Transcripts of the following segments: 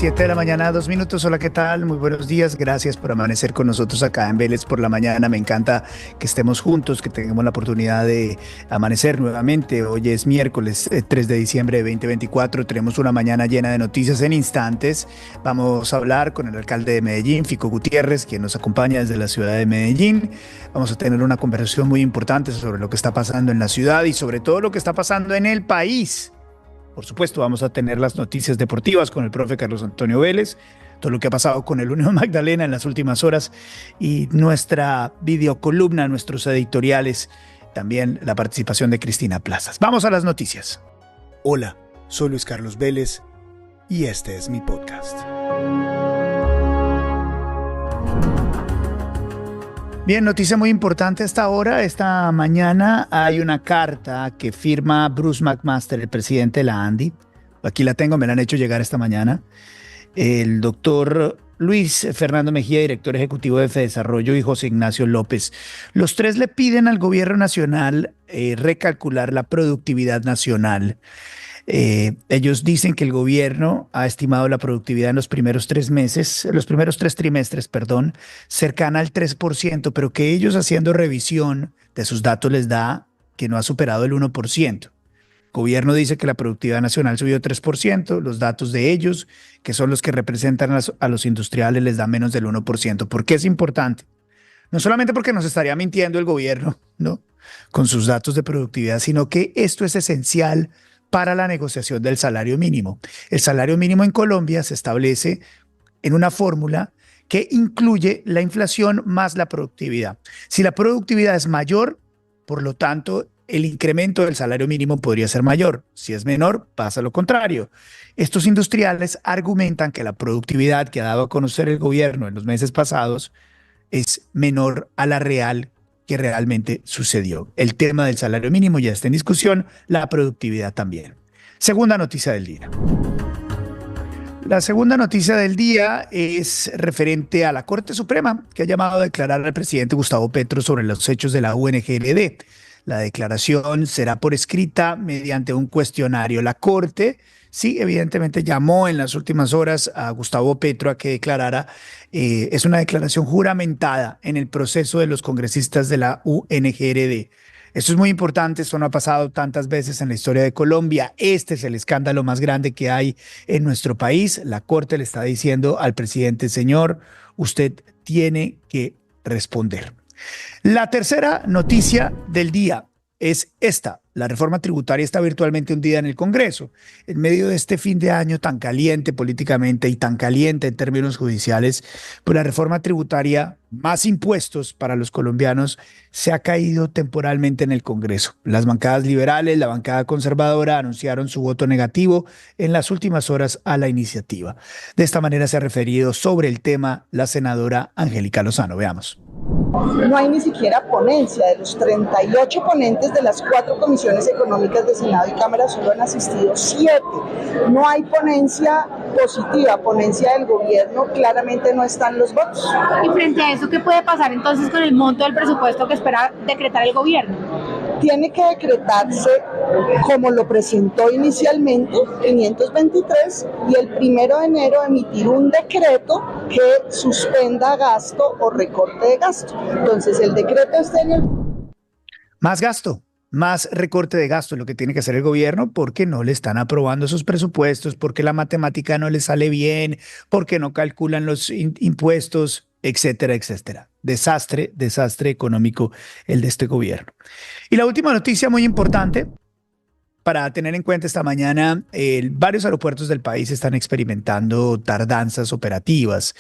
7 de la mañana, 2 minutos. Hola, ¿qué tal? Muy buenos días. Gracias por amanecer con nosotros acá en Vélez por la mañana. Me encanta que estemos juntos, que tengamos la oportunidad de amanecer nuevamente. Hoy es miércoles 3 de diciembre de 2024. Tenemos una mañana llena de noticias en instantes. Vamos a hablar con el alcalde de Medellín, Fico Gutiérrez, quien nos acompaña desde la ciudad de Medellín. Vamos a tener una conversación muy importante sobre lo que está pasando en la ciudad y sobre todo lo que está pasando en el país. Por supuesto, vamos a tener las noticias deportivas con el profe Carlos Antonio Vélez, todo lo que ha pasado con el Unión Magdalena en las últimas horas y nuestra videocolumna, nuestros editoriales, también la participación de Cristina Plazas. Vamos a las noticias. Hola, soy Luis Carlos Vélez y este es mi podcast. Bien, noticia muy importante hasta ahora. Esta mañana hay una carta que firma Bruce McMaster, el presidente de la ANDI. Aquí la tengo, me la han hecho llegar esta mañana. El doctor Luis Fernando Mejía, director ejecutivo de Fedesarrollo, y José Ignacio López. Los tres le piden al gobierno nacional recalcular la productividad nacional. Ellos dicen que el gobierno ha estimado la productividad en los primeros 3 trimestres, perdón, cercana al 3%, pero que ellos haciendo revisión de sus datos les da que no ha superado el 1%. El gobierno dice que la productividad nacional subió 3%, los datos de ellos, que son los que representan a los industriales, les da menos del 1%. ¿Por qué es importante? No solamente porque nos estaría mintiendo el gobierno, ¿no?, con sus datos de productividad, sino que esto es esencial para la negociación del salario mínimo. El salario mínimo en Colombia se establece en una fórmula que incluye la inflación más la productividad. Si la productividad es mayor, por lo tanto, el incremento del salario mínimo podría ser mayor. Si es menor, pasa lo contrario. Estos industriales argumentan que la productividad que ha dado a conocer el gobierno en los meses pasados es menor a la real que realmente sucedió. El tema del salario mínimo ya está en discusión, la productividad también. Segunda noticia del día. La segunda noticia del día es referente a la Corte Suprema, que ha llamado a declarar al presidente Gustavo Petro sobre los hechos de la UNGRD. La declaración será por escrita mediante un cuestionario. La Corte, sí, evidentemente llamó en las últimas horas a Gustavo Petro a que declarara. Es una declaración juramentada en el proceso de los congresistas de la UNGRD. Esto es muy importante, esto no ha pasado tantas veces en la historia de Colombia. Este es el escándalo más grande que hay en nuestro país. La Corte le está diciendo al presidente: señor, usted tiene que responder. La tercera noticia del día es esta. La reforma tributaria está virtualmente hundida en el Congreso. En medio de este fin de año tan caliente políticamente y tan caliente en términos judiciales, pues la reforma tributaria, más impuestos para los colombianos, se ha caído temporalmente en el Congreso. Las bancadas liberales, la bancada conservadora anunciaron su voto negativo en las últimas horas a la iniciativa. De esta manera se ha referido sobre el tema la senadora Angélica Lozano. Veamos. No hay ni siquiera ponencia. De los 38 ponentes de las 4 comisiones económicas de Senado y Cámara solo han asistido 7. No hay ponencia positiva, ponencia del gobierno, claramente no están los votos. Y frente a eso, ¿qué puede pasar entonces con el monto del presupuesto que espera decretar el gobierno? Tiene que decretarse como lo presentó inicialmente, 523, y el 1 de enero emitir un decreto que suspenda gasto o recorte de gasto. Entonces el decreto está en el... Más gasto, más recorte de gasto es lo que tiene que hacer el gobierno, porque no le están aprobando sus presupuestos, porque la matemática no le sale bien, porque no calculan los impuestos, etcétera, etcétera. Desastre, desastre económico el de este gobierno. Y la última noticia muy importante para tener en cuenta esta mañana: varios aeropuertos del país están experimentando tardanzas operativas.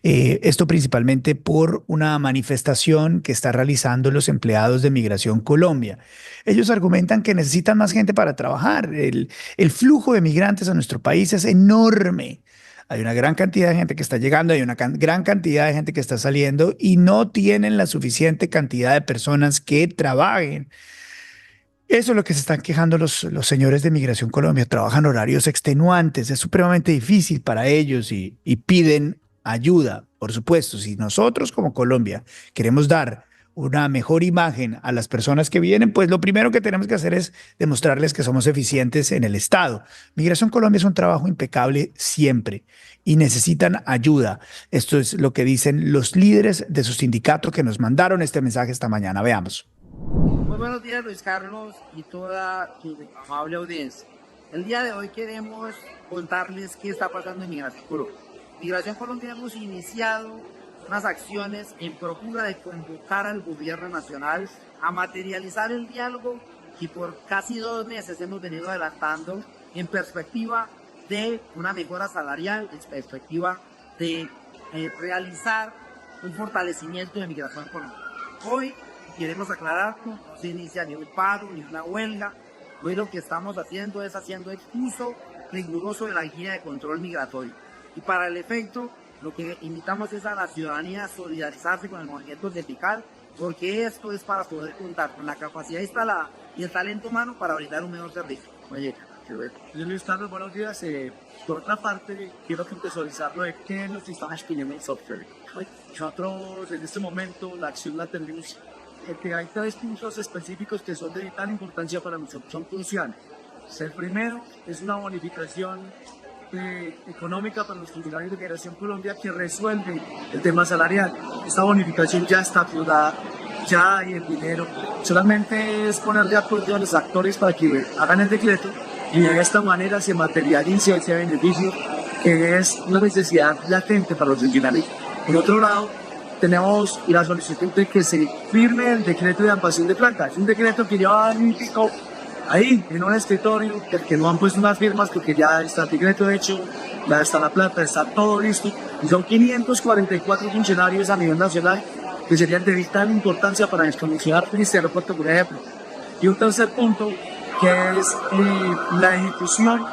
Esto principalmente por una manifestación que están realizando los empleados de Migración Colombia. Ellos argumentan que necesitan más gente para trabajar. El flujo de migrantes a nuestro país es enorme. Hay una gran cantidad de gente que está llegando, hay una gran cantidad de gente que está saliendo y no tienen la suficiente cantidad de personas que trabajen. Eso es lo que se están quejando los señores de Migración Colombia. Trabajan horarios extenuantes, es supremamente difícil para ellos y piden ayuda. Por supuesto, si nosotros como Colombia queremos dar una mejor imagen a las personas que vienen, pues lo primero que tenemos que hacer es demostrarles que somos eficientes en el Estado. Migración Colombia es un trabajo impecable siempre y necesitan ayuda. Esto es lo que dicen los líderes de su sindicato que nos mandaron este mensaje esta mañana. Veamos. Muy buenos días, Luis Carlos y toda tu amable audiencia. El día de hoy queremos contarles qué está pasando en Migración Colombia. Migración Colombia hemos iniciado unas acciones en procura de convocar al gobierno nacional a materializar el diálogo que por casi 2 meses hemos venido adelantando en perspectiva de una mejora salarial, en perspectiva de realizar un fortalecimiento de Migración Colombia. Hoy queremos aclarar que no se inicia ni un paro ni una huelga. Hoy lo que estamos haciendo es haciendo uso riguroso de la guía de control migratorio. Y para el efecto, lo que invitamos es a la ciudadanía a solidarizarse con el movimiento sindical, porque esto es para poder contar con la capacidad instalada y el talento humano para brindar un mejor servicio. Oye, Señor Luis Carlos, buenos días. Por otra parte, quiero contextualizarlo de qué es lo que estamos pidiendo en software. Nosotros en este momento la acción la tenemos que hay 3 puntos específicos que son de vital importancia para nosotros, son cruciales. El primero es una bonificación económica para los funcionarios de Migración Colombia que resuelve el tema salarial. Esta bonificación ya está aprobada, ya hay el dinero, solamente es poner de acuerdo a los actores para que hagan el decreto y de esta manera se materialice ese beneficio que es una necesidad latente para los funcionarios. Por otro lado, tenemos la solicitud de que se firme el decreto de ampliación de planta. Es un decreto que lleva año y pico ahí, en un escritorio, que no han puesto unas firmas porque ya está el decreto hecho, ya está la planta, está todo listo. Y son 544 funcionarios a nivel nacional que serían de vital importancia para desconexionar este aeropuerto, por ejemplo. Y un tercer punto, que es la ejecución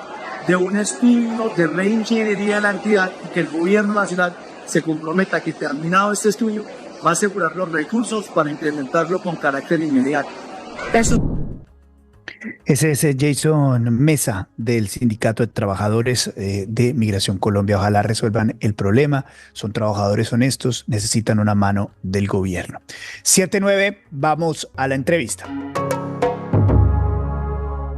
de un estudio de reingeniería de la entidad y que el gobierno nacional se comprometa que terminado este estudio va a asegurar los recursos para implementarlo con carácter inmediato. Ese es Jason Mesa del Sindicato de Trabajadores de Migración Colombia. Ojalá resuelvan el problema. Son trabajadores honestos, necesitan una mano del gobierno. 7:09, vamos a la entrevista.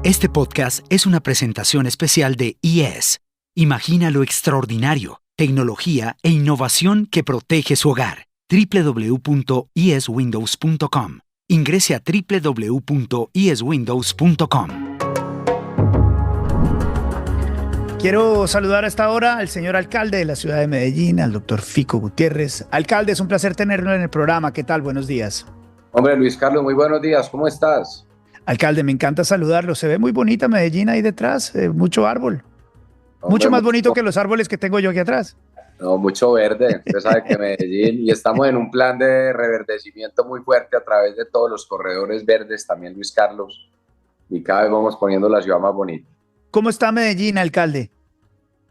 Este podcast es una presentación especial de IES. Imagina lo extraordinario, tecnología e innovación que protege su hogar. www.ieswindows.com. Ingrese a www.ieswindows.com. Quiero saludar a esta hora al señor alcalde de la ciudad de Medellín, al doctor Fico Gutiérrez. Alcalde, es un placer tenerlo en el programa. ¿Qué tal? Buenos días. Hombre, Luis Carlos, muy buenos días. ¿Cómo estás? Alcalde, me encanta saludarlo. Se ve muy bonita Medellín ahí detrás, mucho árbol. Hombre, mucho más bonito que los árboles que tengo yo aquí atrás. No, mucho verde. Usted sabe que Medellín, y estamos en un plan de reverdecimiento muy fuerte a través de todos los corredores verdes, también Luis Carlos, y cada vez vamos poniendo la ciudad más bonita. ¿Cómo está Medellín, alcalde?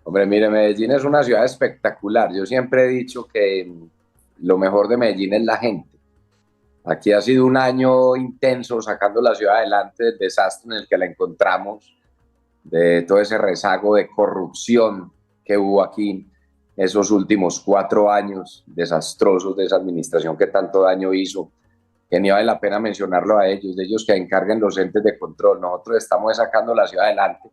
Hombre, mire, Medellín es una ciudad espectacular. Yo siempre he dicho que lo mejor de Medellín es la gente. Aquí ha sido un año intenso sacando la ciudad adelante del desastre en el que la encontramos, de todo ese rezago de corrupción que hubo aquí esos últimos 4 años desastrosos de esa administración que tanto daño hizo, que ni vale la pena mencionarlo a ellos, de ellos que encarguen los entes de control. Nosotros estamos sacando la ciudad adelante.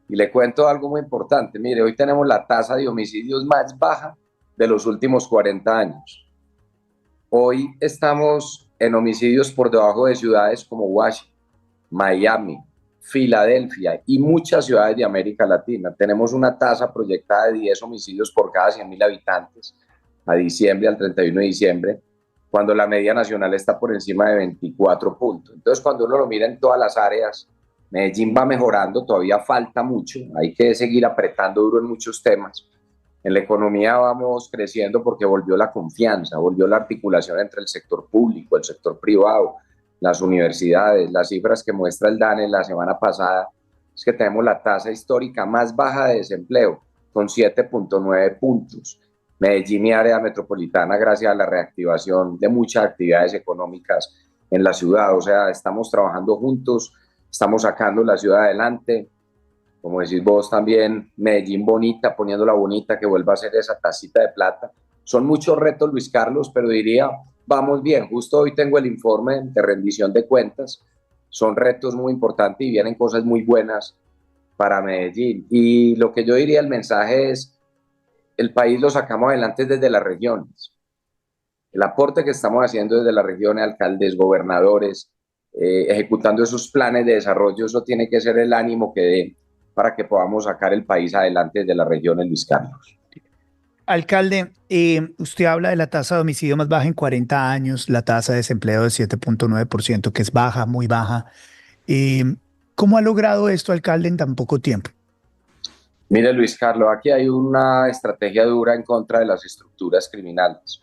Y le cuento algo muy importante. Mire, hoy tenemos la tasa de homicidios más baja de los últimos 40 años. Hoy estamos en homicidios por debajo de ciudades como Washington, Miami, Filadelfia y muchas ciudades de América Latina. Tenemos una tasa proyectada de 10 homicidios por cada 100.000 habitantes a diciembre, al 31 de diciembre, cuando la media nacional está por encima de 24 puntos. Entonces, cuando uno lo mira en todas las áreas, Medellín va mejorando, todavía falta mucho, hay que seguir apretando duro en muchos temas. En la economía vamos creciendo porque volvió la confianza, volvió la articulación entre el sector público, el sector privado, las universidades. Las cifras que muestra el DANE la semana pasada es que tenemos la tasa histórica más baja de desempleo, con 7.9 puntos. Medellín y área metropolitana, gracias a la reactivación de muchas actividades económicas en la ciudad. O sea, estamos trabajando juntos, estamos sacando la ciudad adelante. Como decís vos también, Medellín bonita, poniéndola bonita, que vuelva a ser esa tacita de plata. Son muchos retos, Luis Carlos, pero diría vamos bien. Justo hoy tengo el informe de rendición de cuentas. Son retos muy importantes y vienen cosas muy buenas para Medellín. Y lo que yo diría, el mensaje es, el país lo sacamos adelante desde las regiones. El aporte que estamos haciendo desde las regiones, alcaldes, gobernadores, ejecutando esos planes de desarrollo, eso tiene que ser el ánimo que dé para que podamos sacar el país adelante desde las regiones, Luis Carlos. Alcalde, usted habla de la tasa de homicidio más baja en 40 años, la tasa de desempleo de 7.9%, que es baja, muy baja. Eh, ¿Cómo ha logrado esto, alcalde, en tan poco tiempo? Mire, Luis Carlos, aquí hay una estrategia dura en contra de las estructuras criminales.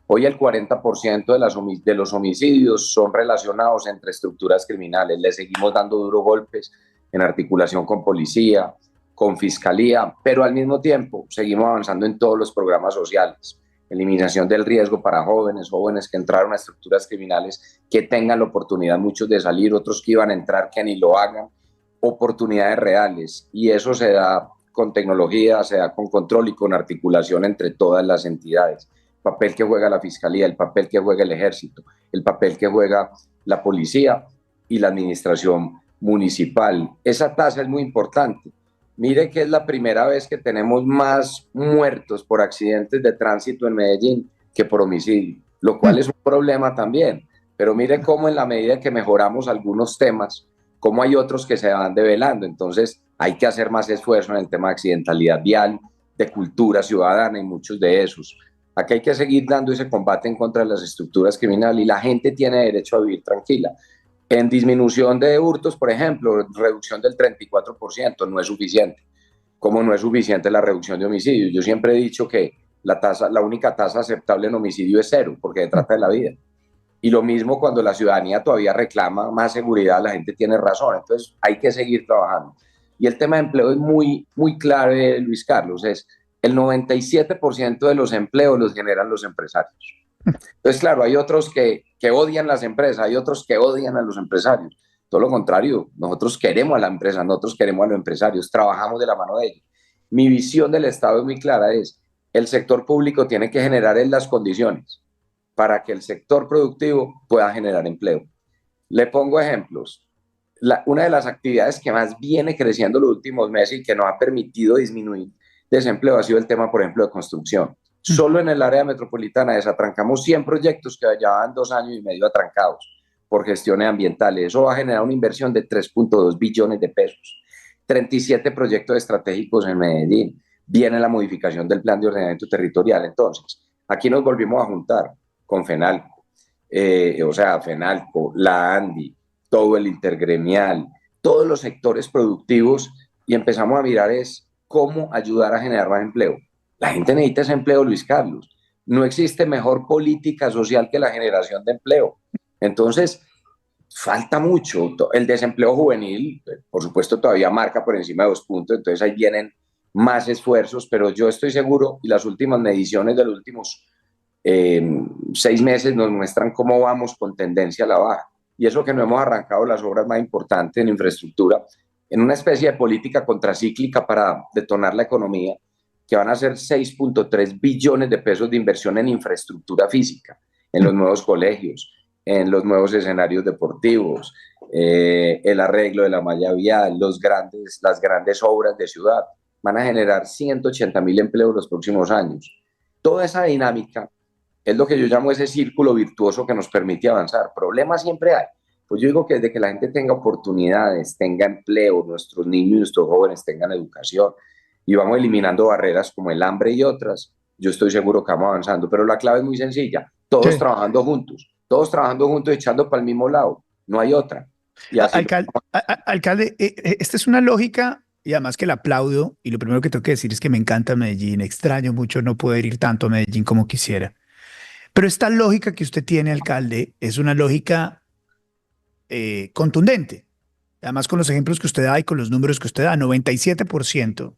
Hoy el 40% de los homicidios son relacionados entre estructuras criminales. Le seguimos dando duros golpes en articulación con policía, con fiscalía, pero al mismo tiempo seguimos avanzando en todos los programas sociales. Eliminación del riesgo para jóvenes que entraron a estructuras criminales, que tengan la oportunidad, muchos de salir, otros que iban a entrar que ni lo hagan, oportunidades reales. Y eso se da con tecnología, se da con control y con articulación entre todas las entidades. El papel que juega la fiscalía, el papel que juega el ejército, el papel que juega la policía y la administración municipal. Esa tasa es muy importante. Mire que es la primera vez que tenemos más muertos por accidentes de tránsito en Medellín que por homicidio, lo cual es un problema también. Pero mire cómo en la medida que mejoramos algunos temas, cómo hay otros que se van develando. Entonces hay que hacer más esfuerzo en el tema de accidentalidad vial, de cultura ciudadana y muchos de esos. Aquí hay que seguir dando ese combate en contra de las estructuras criminales y la gente tiene derecho a vivir tranquila. En disminución de hurtos, por ejemplo, reducción del 34% no es suficiente. Como no es suficiente la reducción de homicidios. Yo siempre he dicho que la única tasa aceptable en homicidio es 0, porque se trata de la vida. Y lo mismo cuando la ciudadanía todavía reclama más seguridad, la gente tiene razón. Entonces hay que seguir trabajando. Y el tema de empleo es muy, muy clave, Luis Carlos. Es el 97% de los empleos los generan los empresarios. Entonces, claro, hay otros que odian las empresas, hay otros que odian a los empresarios. Todo lo contrario, nosotros queremos a la empresa, nosotros queremos a los empresarios, trabajamos de la mano de ellos. Mi visión del Estado es muy clara, es el sector público tiene que generar las condiciones para que el sector productivo pueda generar empleo. Le pongo ejemplos. Una de las actividades que más viene creciendo los últimos meses y que nos ha permitido disminuir desempleo ha sido el tema, por ejemplo, de construcción. Solo en el área metropolitana desatrancamos 100 proyectos que llevaban 2 años y medio atrancados por gestiones ambientales. Eso va a generar una inversión de 3.2 billones de pesos. 37 proyectos estratégicos en Medellín. Viene la modificación del plan de ordenamiento territorial. Entonces, aquí nos volvimos a juntar con FENALCO, FENALCO, la ANDI, todo el intergremial, todos los sectores productivos y empezamos a mirar cómo ayudar a generar más empleo. La gente necesita ese empleo, Luis Carlos. No existe mejor política social que la generación de empleo. Entonces, falta mucho. El desempleo juvenil, por supuesto, todavía marca por encima de 2 puntos, entonces ahí vienen más esfuerzos, pero yo estoy seguro, y las últimas mediciones de los últimos 6 meses nos muestran cómo vamos con tendencia a la baja. Y eso que no hemos arrancado las obras más importantes en infraestructura, en una especie de política contracíclica para detonar la economía, que van a ser 6.3 billones de pesos de inversión en infraestructura física, en los nuevos colegios, en los nuevos escenarios deportivos, el arreglo de la malla vial, las grandes obras de ciudad. Van a generar 180.000 empleos los próximos años. Toda esa dinámica es lo que yo llamo ese círculo virtuoso que nos permite avanzar. Problemas siempre hay. Pues yo digo que desde que la gente tenga oportunidades, tenga empleo, nuestros niños y nuestros jóvenes tengan educación, y vamos eliminando barreras como el hambre y otras, yo estoy seguro que vamos avanzando. Pero la clave es muy sencilla, todos trabajando juntos, echando para el mismo lado, no hay otra. Y así alcalde, esta es una lógica, y además que la aplaudo, y lo primero que tengo que decir es que me encanta Medellín, extraño mucho no poder ir tanto a Medellín como quisiera. Pero esta lógica que usted tiene, alcalde, es una lógica contundente. Además, con los ejemplos que usted da y con los números que usted da, 97%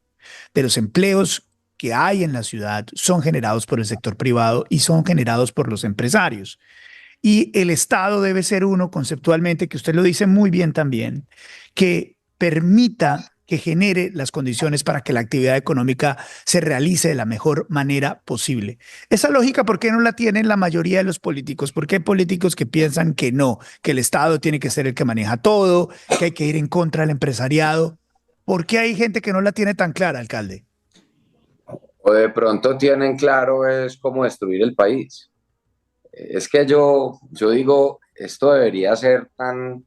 de los empleos que hay en la ciudad son generados por el sector privado y son generados por los empresarios. Y el Estado debe ser uno, conceptualmente, que usted lo dice muy bien también, que permita que genere las condiciones para que la actividad económica se realice de la mejor manera posible. Esa lógica, ¿por qué no la tienen la mayoría de los políticos? ¿Por qué hay políticos que piensan que no, que el Estado tiene que ser el que maneja todo, que hay que ir en contra del empresariado? ¿Por qué hay gente que no la tiene tan clara, alcalde? O de pronto tienen claro es cómo destruir el país. Es que yo digo, esto debería ser tan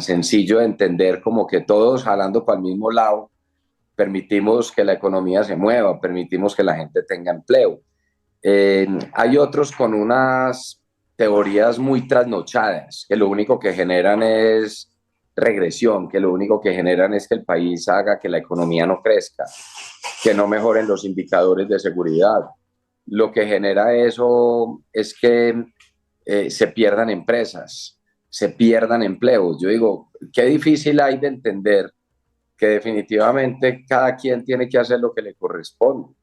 sencillo de entender como que todos jalando para el mismo lado permitimos que la economía se mueva, permitimos que la gente tenga empleo. Hay otros con unas teorías muy trasnochadas, que lo único que generan es regresión, que lo único que generan es que el país haga que la economía no crezca, que no mejoren los indicadores de seguridad. Lo que genera eso es que se pierdan empresas, se pierdan empleos. Yo digo, qué difícil hay de entender que definitivamente cada quien tiene que hacer lo que le corresponde,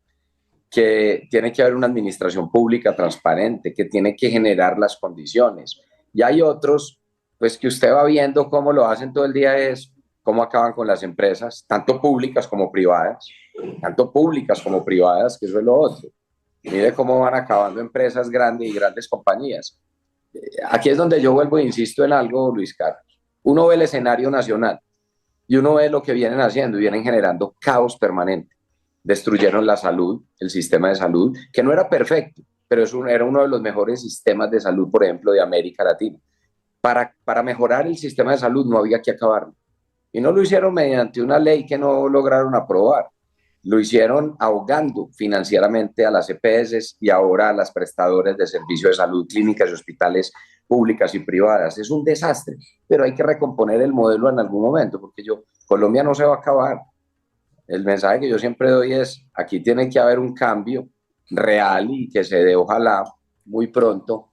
que tiene que haber una administración pública transparente, que tiene que generar las condiciones. Y hay otros, pues que usted va viendo cómo lo hacen todo el día, es cómo acaban con las empresas, tanto públicas como privadas, que eso es lo otro. Mire cómo van acabando empresas grandes y grandes compañías. Aquí es donde yo vuelvo e insisto en algo, Luis Carlos. Uno ve el escenario nacional y uno ve lo que vienen haciendo y vienen generando caos permanente. Destruyeron la salud, el sistema de salud, que no era perfecto, pero era uno de los mejores sistemas de salud, por ejemplo, de América Latina. Para mejorar el sistema de salud no había que acabarlo. Y no lo hicieron mediante una ley que no lograron aprobar. Lo hicieron ahogando financieramente a las EPS y ahora a las prestadoras de servicios de salud, clínicas y hospitales públicas y privadas. Es un desastre, pero hay que recomponer el modelo en algún momento, porque Colombia no se va a acabar. El mensaje que yo siempre doy es, aquí tiene que haber un cambio real y que se dé ojalá muy pronto,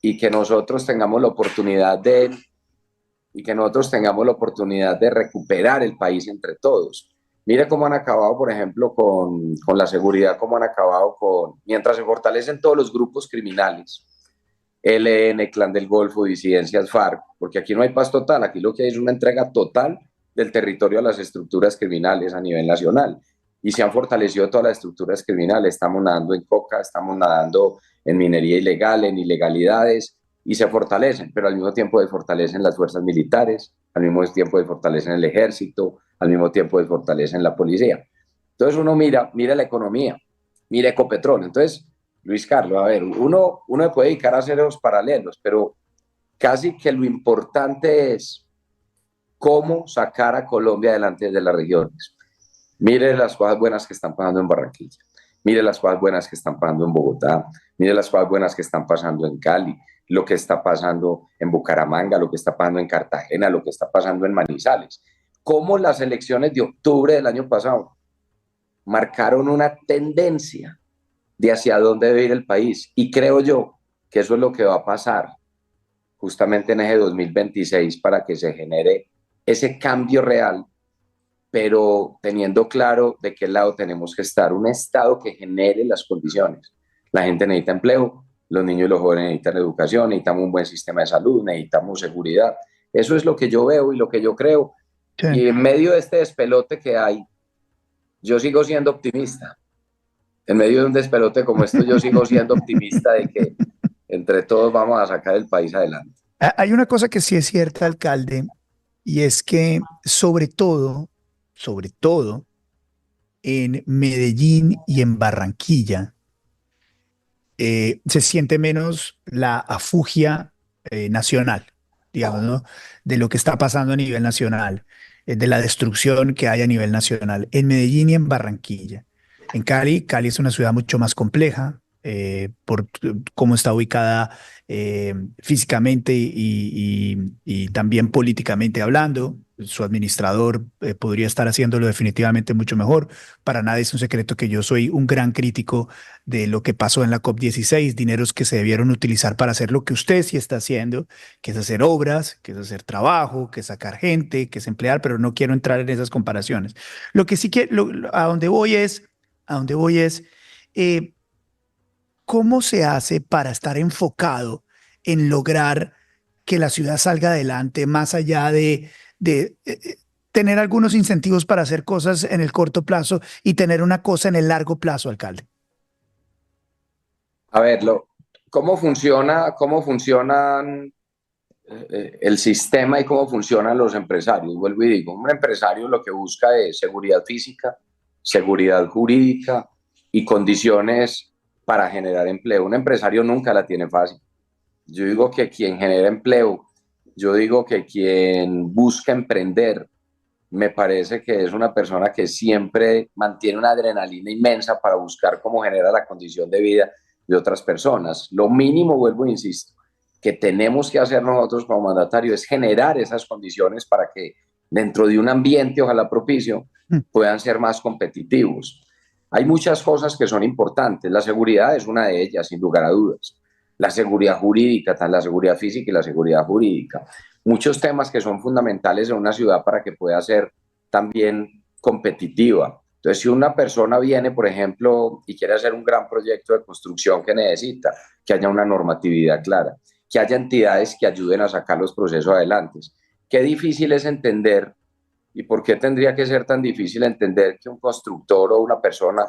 y que nosotros tengamos la oportunidad de recuperar el país entre todos. Mire cómo han acabado, por ejemplo, con la seguridad, cómo han acabado mientras se fortalecen todos los grupos criminales, ELN, Clan del Golfo, disidencias FARC, porque aquí no hay paz total, aquí lo que hay es una entrega total del territorio a las estructuras criminales a nivel nacional. Y se han fortalecido todas las estructuras criminales, estamos nadando en coca, estamos nadando en minería ilegal, en ilegalidades, y se fortalecen, pero al mismo tiempo se fortalecen las fuerzas militares, al mismo tiempo se fortalecen el ejército, al mismo tiempo se fortalecen la policía. Entonces uno mira la economía, mira Ecopetrol. Entonces, Luis Carlos, a ver, uno puede dedicar a hacer los paralelos, pero casi que lo importante es cómo sacar a Colombia adelante desde las regiones. Mire las cosas buenas que están pasando en Barranquilla, mire las cosas buenas que están pasando en Bogotá, mire las cosas buenas que están pasando en Cali, lo que está pasando en Bucaramanga, lo que está pasando en Cartagena, lo que está pasando en Manizales. Cómo las elecciones de octubre del año pasado marcaron una tendencia de hacia dónde debe ir el país. Y creo yo que eso es lo que va a pasar justamente en ese 2026 para que se genere ese cambio real, pero teniendo claro de qué lado tenemos que estar. Un Estado que genere las condiciones. La gente necesita empleo, los niños y los jóvenes necesitan educación, necesitamos un buen sistema de salud, necesitamos seguridad. Eso es lo que yo veo y lo que yo creo. Sí. Y en medio de este despelote que hay, yo sigo siendo optimista. En medio de un despelote como esto, yo sigo siendo optimista de que entre todos vamos a sacar el país adelante. Hay una cosa que sí es cierta, alcalde, y es que sobre todo en Medellín y en Barranquilla, se siente menos la afugia nacional, digamos, ¿no? De lo que está pasando a nivel nacional, de la destrucción que hay a nivel nacional, en Medellín y en Barranquilla. En Cali es una ciudad mucho más compleja, por cómo está ubicada físicamente y también políticamente hablando. Su administrador podría estar haciéndolo definitivamente mucho mejor. Para nadie es un secreto que yo soy un gran crítico de lo que pasó en la COP16, dineros que se debieron utilizar para hacer lo que usted sí está haciendo, que es hacer obras, que es hacer trabajo, que es sacar gente, que es emplear, pero no quiero entrar en esas comparaciones. Lo que sí quiero, a donde voy es, ¿cómo se hace para estar enfocado en lograr que la ciudad salga adelante más allá de tener algunos incentivos para hacer cosas en el corto plazo y tener una cosa en el largo plazo, alcalde? A ver, cómo funcionan el sistema y cómo funcionan los empresarios. Vuelvo y digo, un empresario lo que busca es seguridad física, seguridad jurídica y condiciones para generar empleo. Un empresario nunca la tiene fácil. Yo digo que quien genera empleo, yo digo que quien busca emprender, me parece que es una persona que siempre mantiene una adrenalina inmensa para buscar cómo genera la condición de vida de otras personas. Lo mínimo, vuelvo e insisto, que tenemos que hacer nosotros como mandatario es generar esas condiciones para que dentro de un ambiente, ojalá propicio, puedan ser más competitivos. Hay muchas cosas que son importantes. La seguridad es una de ellas, sin lugar a dudas. La seguridad jurídica, tanto la seguridad física y la seguridad jurídica. Muchos temas que son fundamentales en una ciudad para que pueda ser también competitiva. Entonces, si una persona viene, por ejemplo, y quiere hacer un gran proyecto de construcción que necesita, que haya una normatividad clara, que haya entidades que ayuden a sacar los procesos adelante. Qué difícil es entender, y por qué tendría que ser tan difícil entender que un constructor o una persona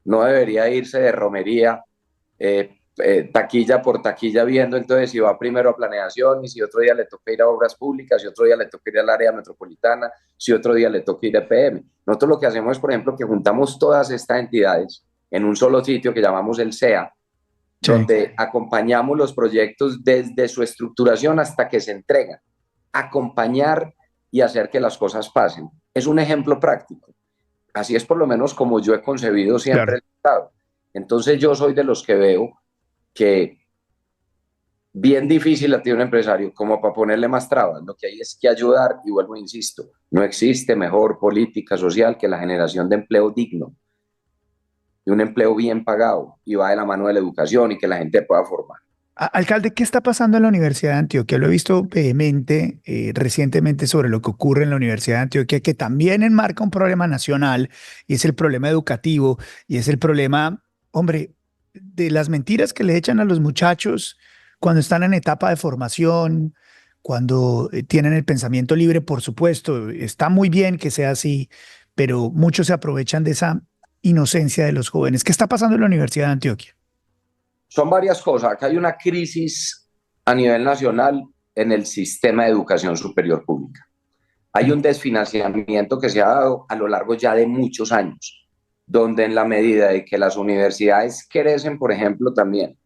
no debería irse de romería, taquilla por taquilla viendo entonces si va primero a planeación y si otro día le toca ir a obras públicas, si otro día le toca ir al área metropolitana, si otro día le toca ir a PM. Nosotros lo que hacemos es, por ejemplo, que juntamos todas estas entidades en un solo sitio que llamamos el SEA, sí, donde acompañamos los proyectos desde su estructuración hasta que se entregan. Acompañar y hacer que las cosas pasen. Es un ejemplo práctico. Así es por lo menos como yo he concebido siempre, claro, el Estado. Entonces yo soy de los que veo que bien difícil la tiene un empresario como para ponerle más trabas. Lo que hay es que ayudar, y vuelvo e insisto, no existe mejor política social que la generación de empleo digno, de un empleo bien pagado, y va de la mano de la educación y que la gente pueda formar. Alcalde, ¿qué está pasando en la Universidad de Antioquia? Lo he visto vehemente recientemente sobre lo que ocurre en la Universidad de Antioquia, que también enmarca un problema nacional, y es el problema educativo, y es el problema, hombre, de las mentiras que le echan a los muchachos cuando están en etapa de formación, cuando tienen el pensamiento libre, por supuesto. Está muy bien que sea así, pero muchos se aprovechan de esa inocencia de los jóvenes. ¿Qué está pasando en la Universidad de Antioquia? Son varias cosas. Acá hay una crisis a nivel nacional en el sistema de educación superior pública. Hay un desfinanciamiento que se ha dado a lo largo ya de muchos años, donde en la medida de que las universidades crecen, por ejemplo, también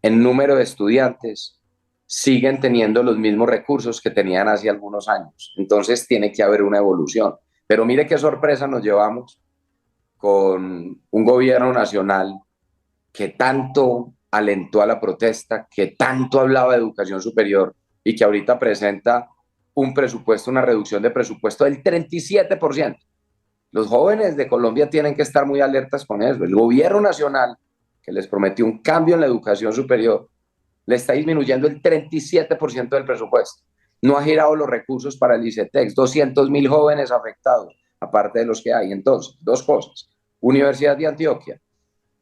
en número de estudiantes, siguen teniendo los mismos recursos que tenían hace algunos años. Entonces tiene que haber una evolución. Pero mire qué sorpresa nos llevamos con un gobierno nacional que tanto alentó a la protesta, que tanto hablaba de educación superior y que ahorita presenta un presupuesto, una reducción de presupuesto del 37%. Los jóvenes de Colombia tienen que estar muy alertas con eso. El gobierno nacional, que les prometió un cambio en la educación superior, le está disminuyendo el 37% del presupuesto. No ha girado los recursos para el ICETEX, 200.000 jóvenes afectados, aparte de los que hay. Entonces, dos cosas. Universidad de Antioquia,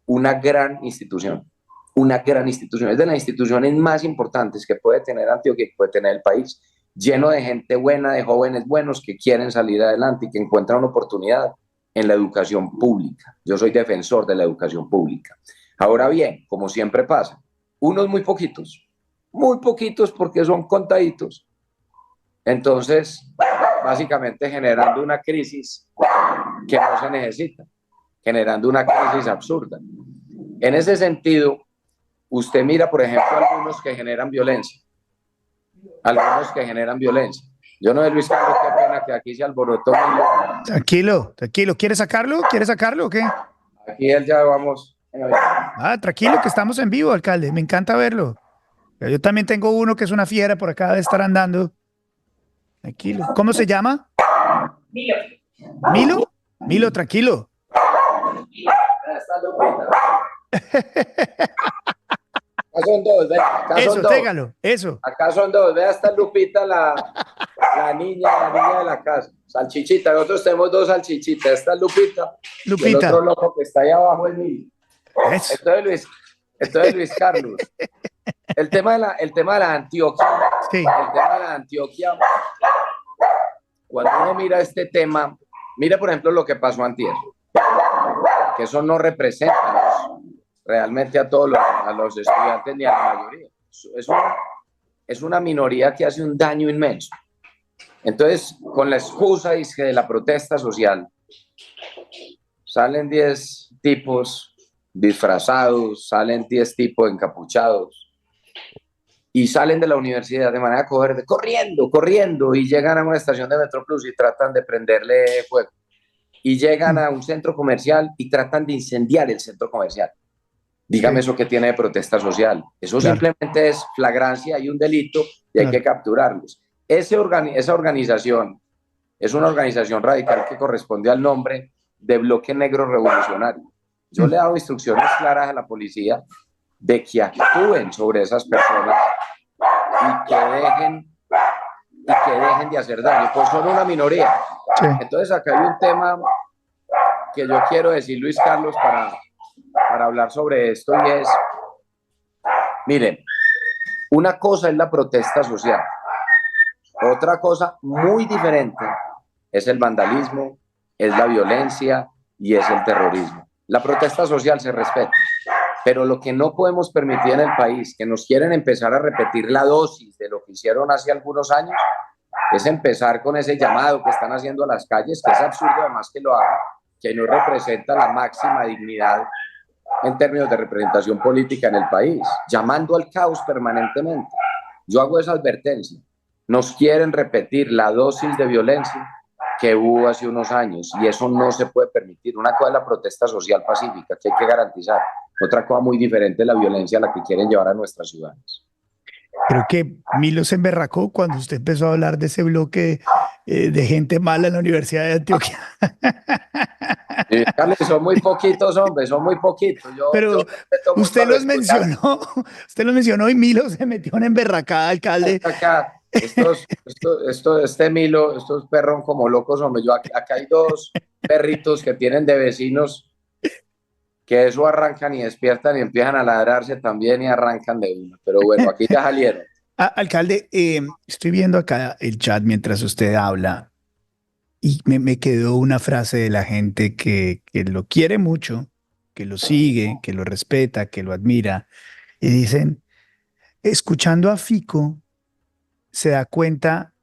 una gran institución, es de las instituciones más importantes que puede tener Antioquia, que puede tener el país, lleno de gente buena, de jóvenes buenos que quieren salir adelante y que encuentran una oportunidad en la educación pública. Yo soy defensor de la educación pública. Ahora bien, como siempre pasa, unos muy poquitos porque son contaditos. Entonces, básicamente generando una crisis que no se necesita, generando una crisis absurda. En ese sentido, usted mira, por ejemplo, algunos que generan violencia. Yo no sé, Luis Carlos, qué pena que aquí se alborotó. Tranquilo. ¿Quieres sacarlo o qué? Aquí él ya vamos. Tranquilo, que estamos en vivo, alcalde. Me encanta verlo. Yo también tengo uno que es una fiera por acá de estar andando. Tranquilo. ¿Cómo se llama? Milo, tranquilo. Acá son dos, ¿ve? Acá son dos. Vea, está Lupita, la niña de la casa. Salchichita, nosotros tenemos dos salchichitas. Esta es Lupita. Y el otro loco que está ahí abajo es Milo. Entonces, Luis Carlos. El tema de la Antioquia. Sí. El tema de la Antioquia cuando uno mira este tema, mire por ejemplo lo que pasó antier, que eso no representa realmente a todos a los estudiantes ni a la mayoría. Es una minoría que hace un daño inmenso. Entonces, con la excusa de la protesta social, salen 10 tipos disfrazados, salen 10 tipos encapuchados y salen de la universidad de manera cobarde, corriendo, y llegan a una estación de Metroplus y tratan de prenderle fuego. Y llegan a un centro comercial y tratan de incendiar el centro comercial. Dígame eso que tiene de protesta social. Eso simplemente es flagrancia y un delito y hay que capturarlos. Esa organización es una organización radical que corresponde al nombre de Bloque Negro Revolucionario. Yo le he dado instrucciones claras a la policía de que actúen sobre esas personas y que dejen de hacer daño, pues son una minoría. Sí. Entonces acá hay un tema que yo quiero decir, Luis Carlos, para hablar sobre esto, y es, miren, una cosa es la protesta social, otra cosa muy diferente es el vandalismo, es la violencia y es el terrorismo. La protesta social se respeta, pero lo que no podemos permitir en el país, que nos quieren empezar a repetir la dosis de lo que hicieron hace algunos años, es empezar con ese llamado que están haciendo a las calles, que es absurdo además que lo hagan, que no representa la máxima dignidad en términos de representación política en el país, llamando al caos permanentemente. Yo hago esa advertencia. Nos quieren repetir la dosis de violencia que hubo hace unos años y eso no se puede permitir. Una cosa es la protesta social pacífica que hay que garantizar, otra cosa muy diferente es la violencia a la que quieren llevar a nuestras ciudades. Creo que Milo se emberracó cuando usted empezó a hablar de ese bloque de gente mala en la Universidad de Antioquia. Sí, Carlos, son muy poquitos, hombre, son muy poquitos. Pero usted los mencionó y Milo se metió en emberracada, alcalde. Acá, este Milo, estos perros como locos, hombre. Acá hay 2 perritos que tienen de vecinos que eso arrancan y despiertan y empiezan a ladrarse también y arrancan de uno. Pero bueno, aquí ya salieron. Alcalde, estoy viendo acá el chat mientras usted habla y me quedó una frase de la gente que lo quiere mucho, que lo sigue, que lo respeta, que lo admira. Y dicen, escuchando a Fico, se da cuenta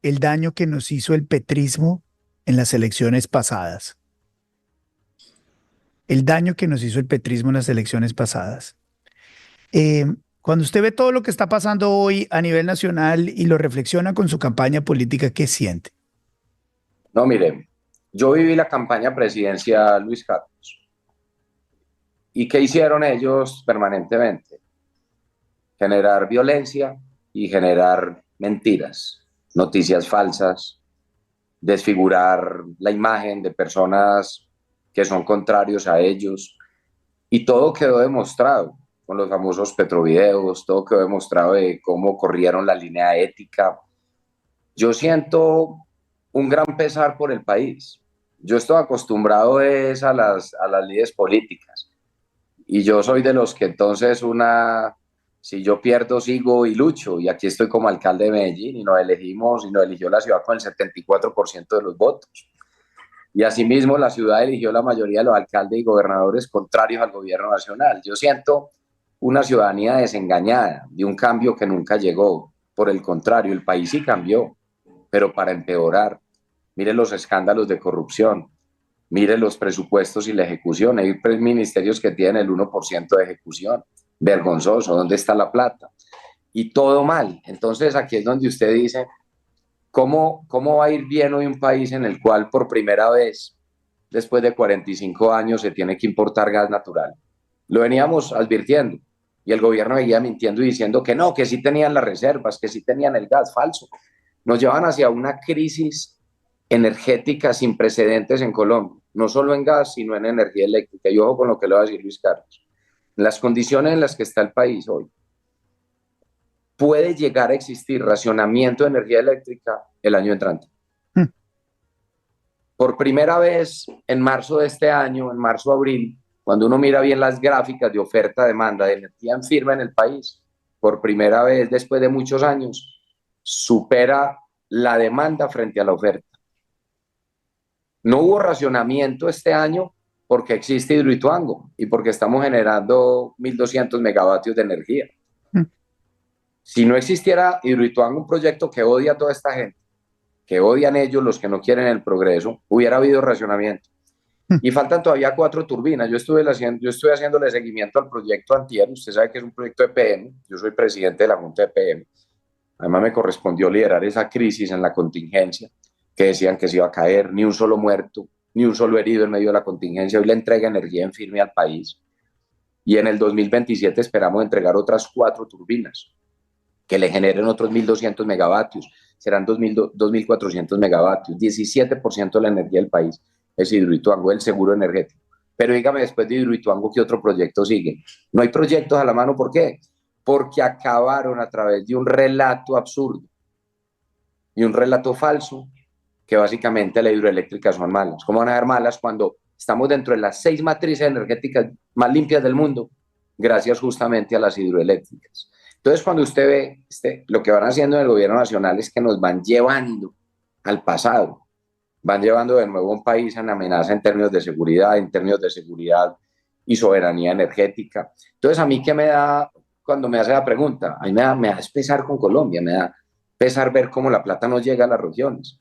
el daño que nos hizo el petrismo en las elecciones pasadas. El daño que nos hizo el petrismo en las elecciones pasadas. Cuando usted ve todo lo que está pasando hoy a nivel nacional y lo reflexiona con su campaña política, ¿qué siente? No, mire, yo viví la campaña presidencial, Luis Carlos. ¿Y qué hicieron ellos permanentemente? Generar violencia y generar mentiras, noticias falsas, desfigurar la imagen de personas que son contrarios a ellos, y todo quedó demostrado con los famosos petrovideos, todo quedó demostrado de cómo corrieron la línea ética. Yo siento un gran pesar por el país. Yo estoy acostumbrado a las lides políticas, y yo soy de los que entonces si yo pierdo, sigo y lucho, y aquí estoy como alcalde de Medellín, y nos eligió la ciudad con el 74% de los votos. Y asimismo la ciudad eligió la mayoría de los alcaldes y gobernadores contrarios al gobierno nacional. Yo siento una ciudadanía desengañada de un cambio que nunca llegó. Por el contrario, el país sí cambió, pero para empeorar. Mire los escándalos de corrupción, mire los presupuestos y la ejecución. Hay ministerios que tienen el 1% de ejecución. Vergonzoso, ¿dónde está la plata? Y todo mal. Entonces aquí es donde usted dice, ¿cómo va a ir bien hoy un país en el cual por primera vez, después de 45 años, se tiene que importar gas natural? Lo veníamos advirtiendo y el gobierno seguía mintiendo y diciendo que no, que sí tenían las reservas, que sí tenían el gas. Falso. Nos llevan hacia una crisis energética sin precedentes en Colombia, no solo en gas, sino en energía eléctrica. Y ojo con lo que le va a decir Luis Carlos. En las condiciones en las que está el país hoy, puede llegar a existir racionamiento de energía eléctrica el año entrante. Por primera vez en marzo de este año, en marzo-abril, cuando uno mira bien las gráficas de oferta-demanda de energía en firme en el país, por primera vez después de muchos años, supera la demanda frente a la oferta. No hubo racionamiento este año porque existe Hidroituango y porque estamos generando 1.200 megavatios de energía. Si no existiera Hidroituango, un proyecto que odia a toda esta gente, que odian ellos los que no quieren el progreso, hubiera habido racionamiento. Y faltan todavía 4 turbinas. Yo estoy haciéndole seguimiento al proyecto antier. Usted sabe que es un proyecto de PM. Yo soy presidente de la Junta de PM. Además me correspondió liderar esa crisis en la contingencia, que decían que se iba a caer, ni un solo muerto, ni un solo herido en medio de la contingencia. Hoy le entrega energía en firme al país. Y en el 2027 esperamos entregar otras 4 turbinas que le generen otros 1.200 megavatios. Serán 2.400 megavatios. 17% de la energía del país es Hidroituango, el seguro energético. Pero dígame, después de Hidroituango, ¿qué otro proyecto sigue? No hay proyectos a la mano. ¿Por qué? Porque acabaron a través de un relato absurdo y un relato falso, que básicamente las hidroeléctricas son malas. ¿Cómo van a ser malas cuando estamos dentro de las 6 matrices energéticas más limpias del mundo? Gracias justamente a las hidroeléctricas. Entonces, cuando usted ve lo que van haciendo en el gobierno nacional es que nos van llevando al pasado, van llevando de nuevo a un país en amenaza en términos de seguridad y soberanía energética. Entonces, a mí, ¿qué me da cuando me hace la pregunta? A mí me da pesar con Colombia, me da pesar ver cómo la plata no llega a las regiones.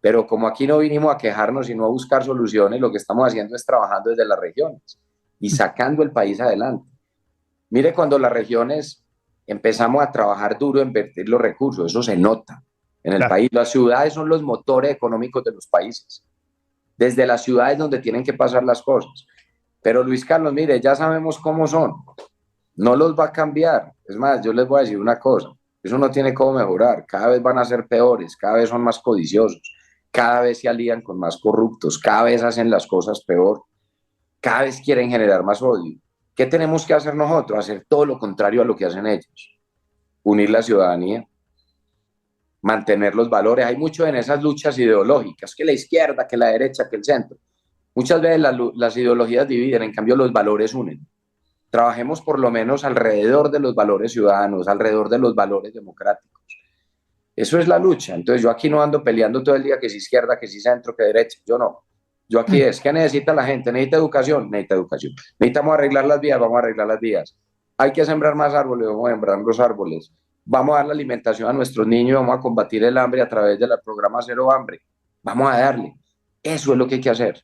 Pero como aquí no vinimos a quejarnos, sino a buscar soluciones, lo que estamos haciendo es trabajando desde las regiones y sacando el país adelante. Mire, cuando las regiones empezamos a trabajar duro, a invertir los recursos, eso se nota en el país. Las ciudades son los motores económicos de los países. Desde las ciudades donde tienen que pasar las cosas. Pero Luis Carlos, mire, ya sabemos cómo son. No los va a cambiar. Es más, yo les voy a decir una cosa. Eso no tiene cómo mejorar. Cada vez van a ser peores, cada vez son más codiciosos, cada vez se alían con más corruptos, cada vez hacen las cosas peor, cada vez quieren generar más odio. ¿Qué tenemos que hacer nosotros? Hacer todo lo contrario a lo que hacen ellos. Unir la ciudadanía, mantener los valores. Hay mucho en esas luchas ideológicas, que la izquierda, que la derecha, que el centro. Muchas veces las ideologías dividen, en cambio los valores unen. Trabajemos por lo menos alrededor de los valores ciudadanos, alrededor de los valores democráticos. Eso es la lucha. Entonces yo aquí no ando peleando todo el día que si izquierda, que si centro, que derecha. Yo no. Yo aquí es, ¿qué necesita la gente? ¿Necesita educación? Necesita educación. ¿Necesitamos arreglar las vías? Vamos a arreglar las vías. ¿Hay que sembrar más árboles? Vamos a sembrar los árboles. Vamos a dar la alimentación a nuestros niños, vamos a combatir el hambre a través del programa Cero Hambre. Vamos a darle. Eso es lo que hay que hacer.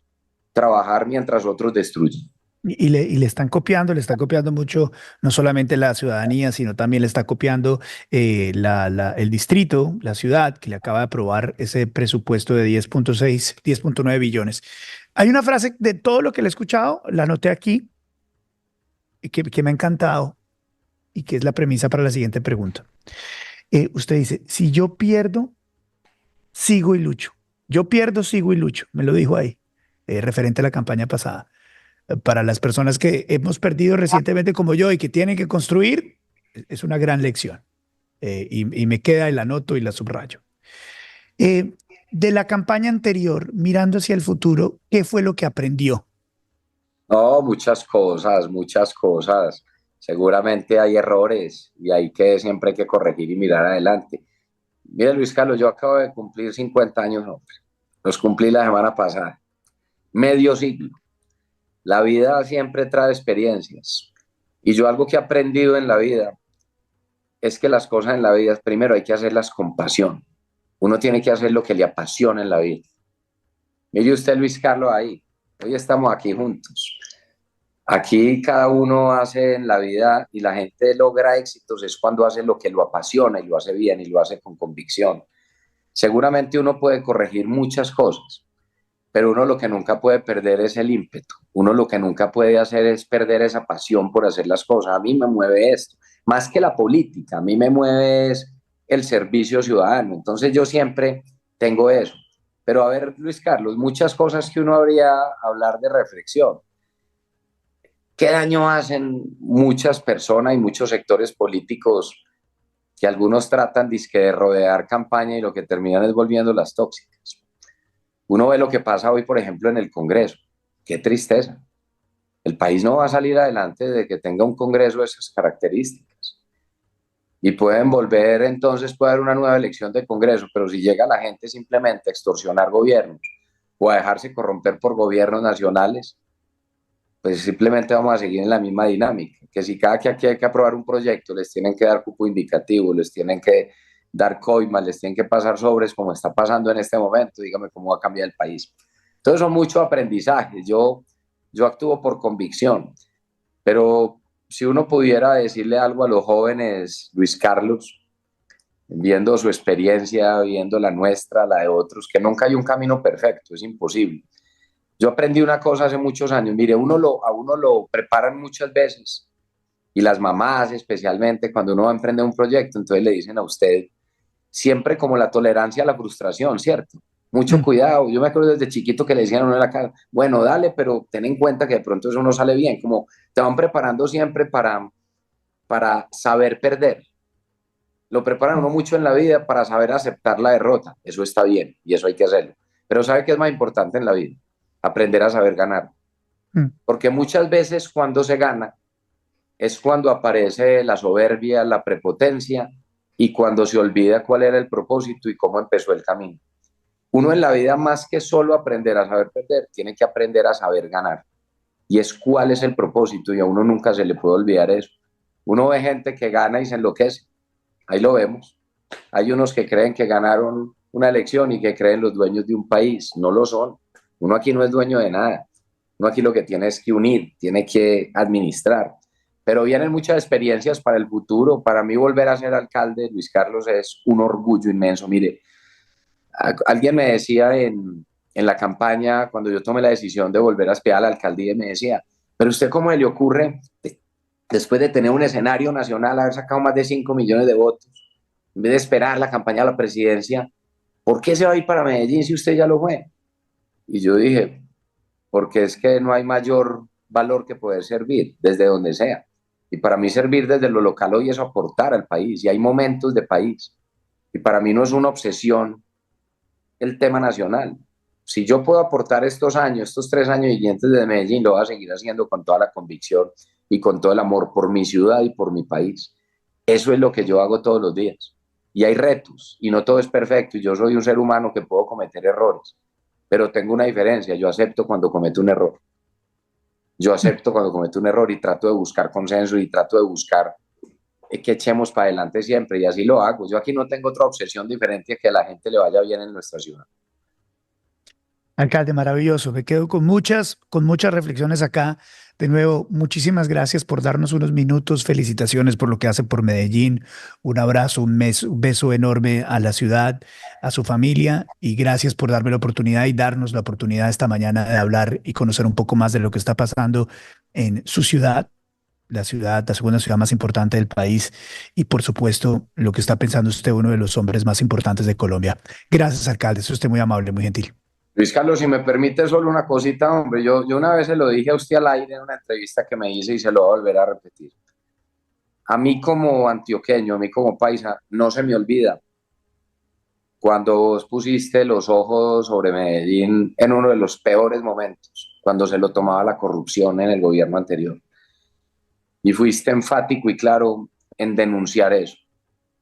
Trabajar mientras otros destruyen. Y le están copiando mucho, no solamente la ciudadanía, sino también le está copiando el distrito, la ciudad, que le acaba de aprobar ese presupuesto de 10.9 billones. Hay una frase de todo lo que le he escuchado, la anoté aquí, que me ha encantado y que es la premisa para la siguiente pregunta. Usted dice, si yo pierdo, sigo y lucho. Yo pierdo, sigo y lucho. Me lo dijo ahí, referente a la campaña pasada. Para las personas que hemos perdido recientemente como yo y que tienen que construir, es una gran lección. Y me queda y la anoto y la subrayo. De la campaña anterior, mirando hacia el futuro, ¿qué fue lo que aprendió? No, muchas cosas, muchas cosas. Seguramente hay errores y hay que siempre hay que corregir y mirar adelante. Mire, Luis Carlos, yo acabo de cumplir 50 años, hombre. Los cumplí la semana pasada. Medio siglo. La vida siempre trae experiencias. Y yo algo que he aprendido en la vida es que las cosas en la vida, primero hay que hacerlas con pasión. Uno tiene que hacer lo que le apasiona en la vida. Mire usted, Luis Carlos, ahí. Hoy estamos aquí juntos. Aquí cada uno hace en la vida y la gente logra éxitos es cuando hace lo que lo apasiona y lo hace bien y lo hace con convicción. Seguramente uno puede corregir muchas cosas, pero uno lo que nunca puede perder es el ímpetu. Uno lo que nunca puede hacer es perder esa pasión por hacer las cosas. A mí me mueve esto, más que la política, a mí me mueve es el servicio ciudadano. Entonces yo siempre tengo eso. Pero a ver, Luis Carlos, muchas cosas que uno habría hablar de reflexión. ¿Qué daño hacen muchas personas y muchos sectores políticos que algunos tratan de rodear campaña y lo que terminan es volviendo las tóxicas? Uno ve lo que pasa hoy, por ejemplo, en el Congreso. Qué tristeza. El país no va a salir adelante de que tenga un Congreso de esas características. y pueden volver, entonces puede haber una nueva elección de Congreso, pero si llega la gente simplemente a extorsionar gobiernos o a dejarse corromper por gobiernos nacionales, pues simplemente vamos a seguir en la misma dinámica, que si cada que aquí hay que aprobar un proyecto, les tienen que dar cupo indicativo, les tienen que dar coimas, les tienen que pasar sobres, como está pasando en este momento, dígame cómo va a cambiar el país. Entonces son muchos aprendizajes, yo actúo por convicción, pero si uno pudiera decirle algo a los jóvenes, Luis Carlos, viendo su experiencia, viendo la nuestra, la de otros, que nunca hay un camino perfecto, es imposible. Yo aprendí una cosa hace muchos años, mire, a uno lo preparan muchas veces, y las mamás especialmente, cuando uno va a emprender un proyecto, entonces le dicen a usted, siempre como la tolerancia a la frustración, ¿cierto? Mucho Mm. cuidado, yo me acuerdo desde chiquito que le decían a uno en la cara, bueno, dale, pero ten en cuenta que de pronto eso no sale bien, como te van preparando siempre para saber perder. Lo preparan uno mucho en la vida para saber aceptar la derrota, eso está bien y eso hay que hacerlo. Pero ¿sabe qué es más importante en la vida? Aprender a saber ganar. Mm. Porque muchas veces cuando se gana es cuando aparece la soberbia, la prepotencia y cuando se olvida cuál era el propósito y cómo empezó el camino. Uno en la vida, más que solo aprender a saber perder, tiene que aprender a saber ganar. Y es cuál es el propósito y a uno nunca se le puede olvidar eso. Uno ve gente que gana y se enloquece. Ahí lo vemos. Hay unos que creen que ganaron una elección y que creen los dueños de un país. No lo son. Uno aquí no es dueño de nada. Uno aquí lo que tiene es que unir, tiene que administrar. Pero vienen muchas experiencias para el futuro. Para mí volver a ser alcalde, Luis Carlos, es un orgullo inmenso. Mire, alguien me decía en la campaña, cuando yo tomé la decisión de volver a aspirar a la alcaldía, me decía, pero usted cómo le ocurre, después de tener un escenario nacional, haber sacado más de 5 millones de votos, en vez de esperar la campaña a la presidencia, ¿por qué se va a ir para Medellín si usted ya lo fue? Y yo dije, porque es que no hay mayor valor que poder servir desde donde sea. Y para mí servir desde lo local hoy es aportar al país, y hay momentos de país. Y para mí no es una obsesión el tema nacional. Si yo puedo aportar estos años, estos 3 años siguientes de Medellín, lo voy a seguir haciendo con toda la convicción y con todo el amor por mi ciudad y por mi país. Eso es lo que yo hago todos los días. Y hay retos, y no todo es perfecto, y yo soy un ser humano que puedo cometer errores, pero tengo una diferencia, yo acepto cuando cometo un error. Yo acepto cuando cometo un error y trato de buscar consenso y trato de buscar que echemos para adelante siempre, y así lo hago. Yo aquí no tengo otra obsesión diferente a que a la gente le vaya bien en nuestra ciudad. Alcalde, maravilloso. Me quedo con muchas reflexiones acá. De nuevo, muchísimas gracias por darnos unos minutos. Felicitaciones por lo que hace por Medellín. Un abrazo, un beso enorme a la ciudad, a su familia y gracias por darme la oportunidad y darnos la oportunidad esta mañana de hablar y conocer un poco más de lo que está pasando en su ciudad, la segunda ciudad más importante del país y por supuesto lo que está pensando usted, uno de los hombres más importantes de Colombia. Gracias, alcalde. Es usted muy amable, muy gentil. Luis Carlos, si me permite solo una cosita, hombre, yo una vez se lo dije a usted al aire en una entrevista que me hice y se lo voy a volver a repetir. A mí como antioqueño, a mí como paisa, no se me olvida cuando vos pusiste los ojos sobre Medellín en uno de los peores momentos, cuando se lo tomaba la corrupción en el gobierno anterior. Y fuiste enfático y claro en denunciar eso.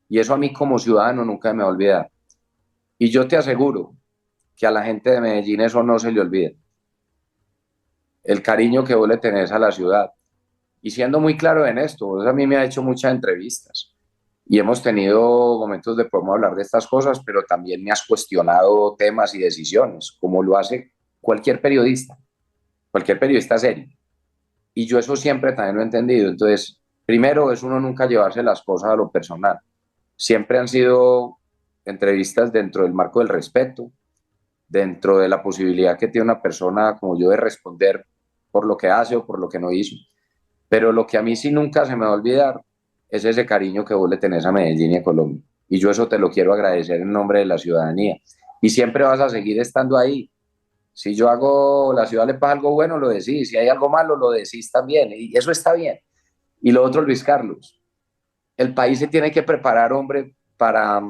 Y eso a mí como ciudadano nunca me va a olvidar. Y yo te aseguro que a la gente de Medellín eso no se le olvida. El cariño que vos le tenés a la ciudad. Y siendo muy claro en esto, vos a mí me ha hecho muchas entrevistas y hemos tenido momentos de podemos hablar de estas cosas, pero también me has cuestionado temas y decisiones, como lo hace cualquier periodista serio. Y yo eso siempre también lo he entendido. Entonces, primero es uno nunca llevarse las cosas a lo personal. Siempre han sido entrevistas dentro del marco del respeto, dentro de la posibilidad que tiene una persona como yo de responder por lo que hace o por lo que no hizo. Pero lo que a mí sí nunca se me va a olvidar es ese cariño que vos le tenés a Medellín y a Colombia. Y yo eso te lo quiero agradecer en nombre de la ciudadanía. Y siempre vas a seguir estando ahí. Si yo hago, la ciudad le pasa algo bueno, lo decís. Si hay algo malo, lo decís también. Y eso está bien. Y lo otro, Luis Carlos, el país se tiene que preparar, hombre, para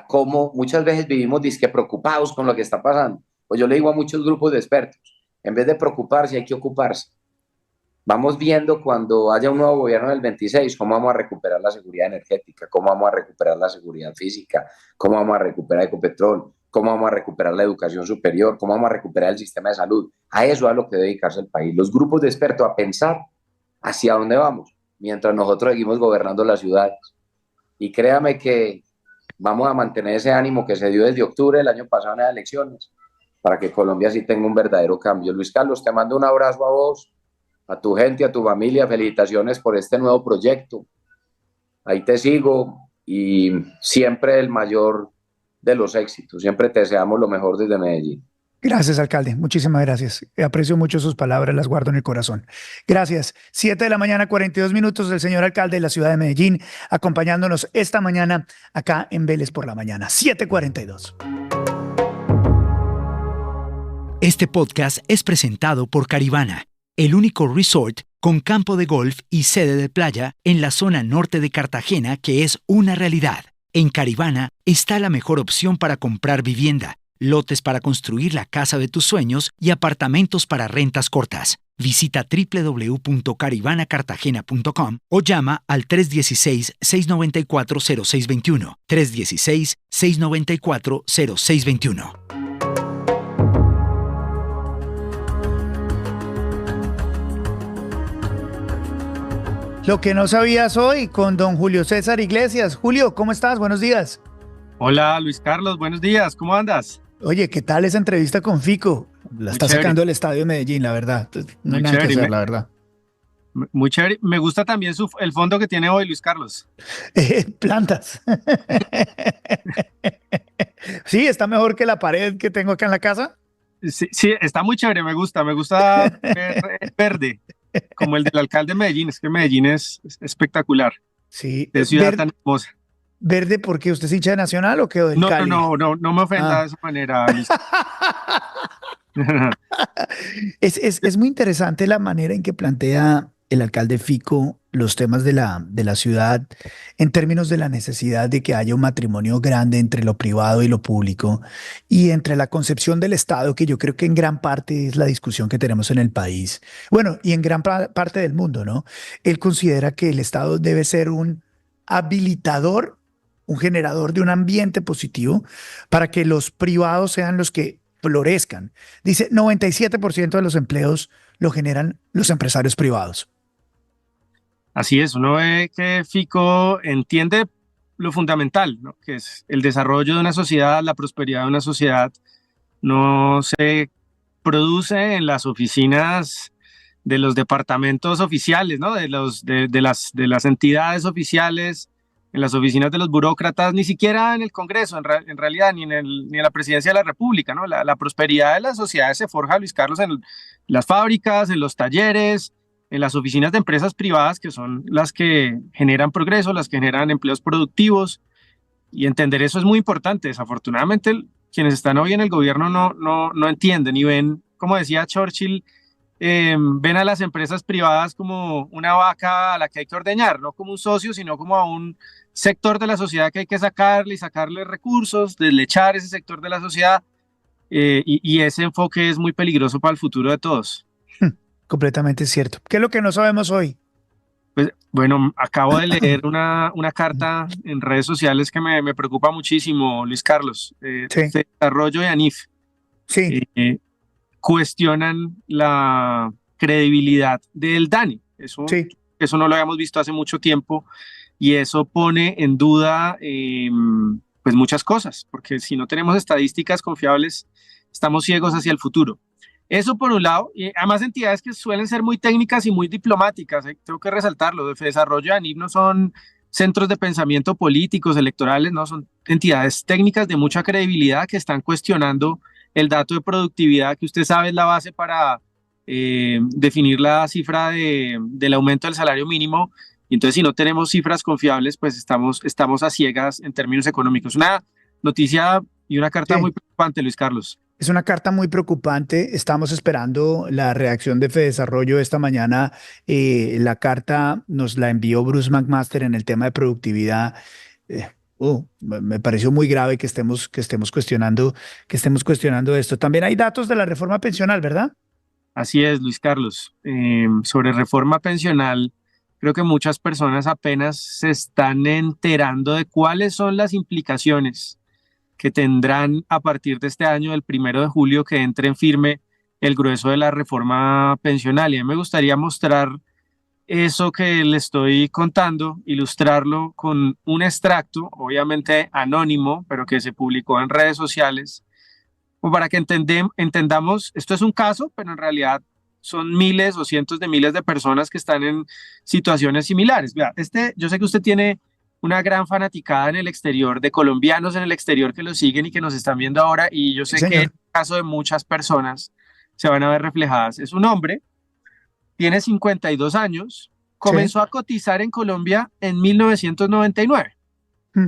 cómo muchas veces vivimos disque preocupados con lo que está pasando. Pues yo le digo a muchos grupos de expertos, en vez de preocuparse hay que ocuparse. Vamos viendo cuando haya un nuevo gobierno del 26 cómo vamos a recuperar la seguridad energética, cómo vamos a recuperar la seguridad física, cómo vamos a recuperar Ecopetrol, cómo vamos a recuperar la educación superior, cómo vamos a recuperar el sistema de salud. A eso es a lo que debe dedicarse el país. Los grupos de expertos a pensar hacia dónde vamos, mientras nosotros seguimos gobernando las ciudades. Y créame que vamos a mantener ese ánimo que se dio desde octubre del año pasado en las elecciones, para que Colombia sí tenga un verdadero cambio. Luis Carlos, te mando un abrazo a vos, a tu gente, a tu familia, felicitaciones por este nuevo proyecto. Ahí te sigo y siempre el mayor de los éxitos. Siempre te deseamos lo mejor desde Medellín. Gracias, alcalde. Muchísimas gracias. Aprecio mucho sus palabras, las guardo en el corazón. Gracias. 7 de la mañana, 42 minutos, del señor alcalde de la ciudad de Medellín, acompañándonos esta mañana acá en Vélez por la Mañana. 7:42. Este podcast es presentado por Caribana, el único resort con campo de golf y sede de playa en la zona norte de Cartagena que es una realidad. En Caribana está la mejor opción para comprar vivienda, lotes para construir la casa de tus sueños y apartamentos para rentas cortas. Visita www.caribanacartagena.com o llama al 316-694-0621. 316-694-0621. Lo que no sabías hoy con don Julio César Iglesias. Julio, ¿cómo estás? Buenos días. Hola Luis Carlos, buenos días, ¿cómo andas? Oye, ¿qué tal esa entrevista con Fico? La Muy está chévere. sacando el estadio de Medellín, la verdad. No hay Muy nada que chévere, hacer, la verdad. Muy chévere. Me gusta también el fondo que tiene hoy Luis Carlos. Plantas. Sí, está mejor que la pared que tengo acá en la casa. Sí, sí, está muy chévere, me gusta ver verde, como el del alcalde de Medellín. Es que Medellín es espectacular, Sí. de ciudad tan hermosa. ¿Verde porque usted es hincha de Nacional o qué? ¿O del No, Cali? no me ofenda Ah. de esa manera, Luis. Es muy interesante la manera en que plantea el alcalde Fico los temas de la ciudad en términos de la necesidad de que haya un matrimonio grande entre lo privado y lo público y entre la concepción del Estado, que yo creo que en gran parte es la discusión que tenemos en el país. Bueno, y en gran parte del mundo, ¿no? Él considera que el Estado debe ser un habilitador, un generador de un ambiente positivo para que los privados sean los que florezcan. Dice, 97% de los empleos lo generan los empresarios privados. Así es, uno ve que Fico entiende lo fundamental, ¿no? Que es el desarrollo de una sociedad, la prosperidad de una sociedad, no se produce en las oficinas de los departamentos oficiales, ¿no? De las entidades oficiales, en las oficinas de los burócratas, ni siquiera en el Congreso, en realidad, ni en la Presidencia de la República, ¿no? La prosperidad de las sociedades se forja, Luis Carlos, en las fábricas, en los talleres, en las oficinas de empresas privadas, que son las que generan progreso, las que generan empleos productivos, y entender eso es muy importante. Desafortunadamente, quienes están hoy en el gobierno no entienden y ven, como decía Churchill, ven a las empresas privadas como una vaca a la que hay que ordeñar, no como un socio, sino como a un sector de la sociedad que hay que sacarle recursos, deslechar ese sector de la sociedad, y ese enfoque es muy peligroso para el futuro de todos. Completamente cierto. ¿Qué es lo que no sabemos hoy? Pues, bueno, acabo de leer una carta en redes sociales que me preocupa muchísimo, Luis Carlos, Sí. de Desarrollo de ANIF. Sí, Cuestionan la credibilidad del DANE. sí. Eso no lo habíamos visto hace mucho tiempo y eso pone en duda pues muchas cosas, porque si no tenemos estadísticas confiables, estamos ciegos hacia el futuro. Eso por un lado, y además entidades que suelen ser muy técnicas y muy diplomáticas, tengo que resaltarlo, de Desarrollo de ANIF no son centros de pensamiento políticos, electorales, no, son entidades técnicas de mucha credibilidad que están cuestionando el dato de productividad, que usted sabe es la base para definir la cifra del aumento del salario mínimo. Y entonces, si no tenemos cifras confiables, pues estamos a ciegas en términos económicos. Una noticia y una carta muy preocupante, Luis Carlos. Es una carta muy preocupante. Estamos esperando la reacción de Fedesarrollo esta mañana. La carta nos la envió Bruce McMaster en el tema de productividad. Me pareció muy grave que estemos cuestionando esto. También hay datos de la reforma pensional, ¿verdad? Así es, Luis Carlos. Sobre reforma pensional, creo que muchas personas apenas se están enterando de cuáles son las implicaciones que tendrán a partir de este año, del 1 de julio, que entre en firme el grueso de la reforma pensional. Y a mí me gustaría mostrar eso que le estoy contando, ilustrarlo con un extracto, obviamente anónimo, pero que se publicó en redes sociales, como para que entendamos, esto es un caso, pero en realidad son miles o cientos de miles de personas que están en situaciones similares. Vea, yo sé que usted tiene una gran fanaticada en el exterior, de colombianos en el exterior que lo siguen y que nos están viendo ahora, y yo sé Sí, que señor. en el caso de muchas personas se van a ver reflejadas. Es un hombre, tiene 52 años, comenzó a cotizar en Colombia en 1999. Mm.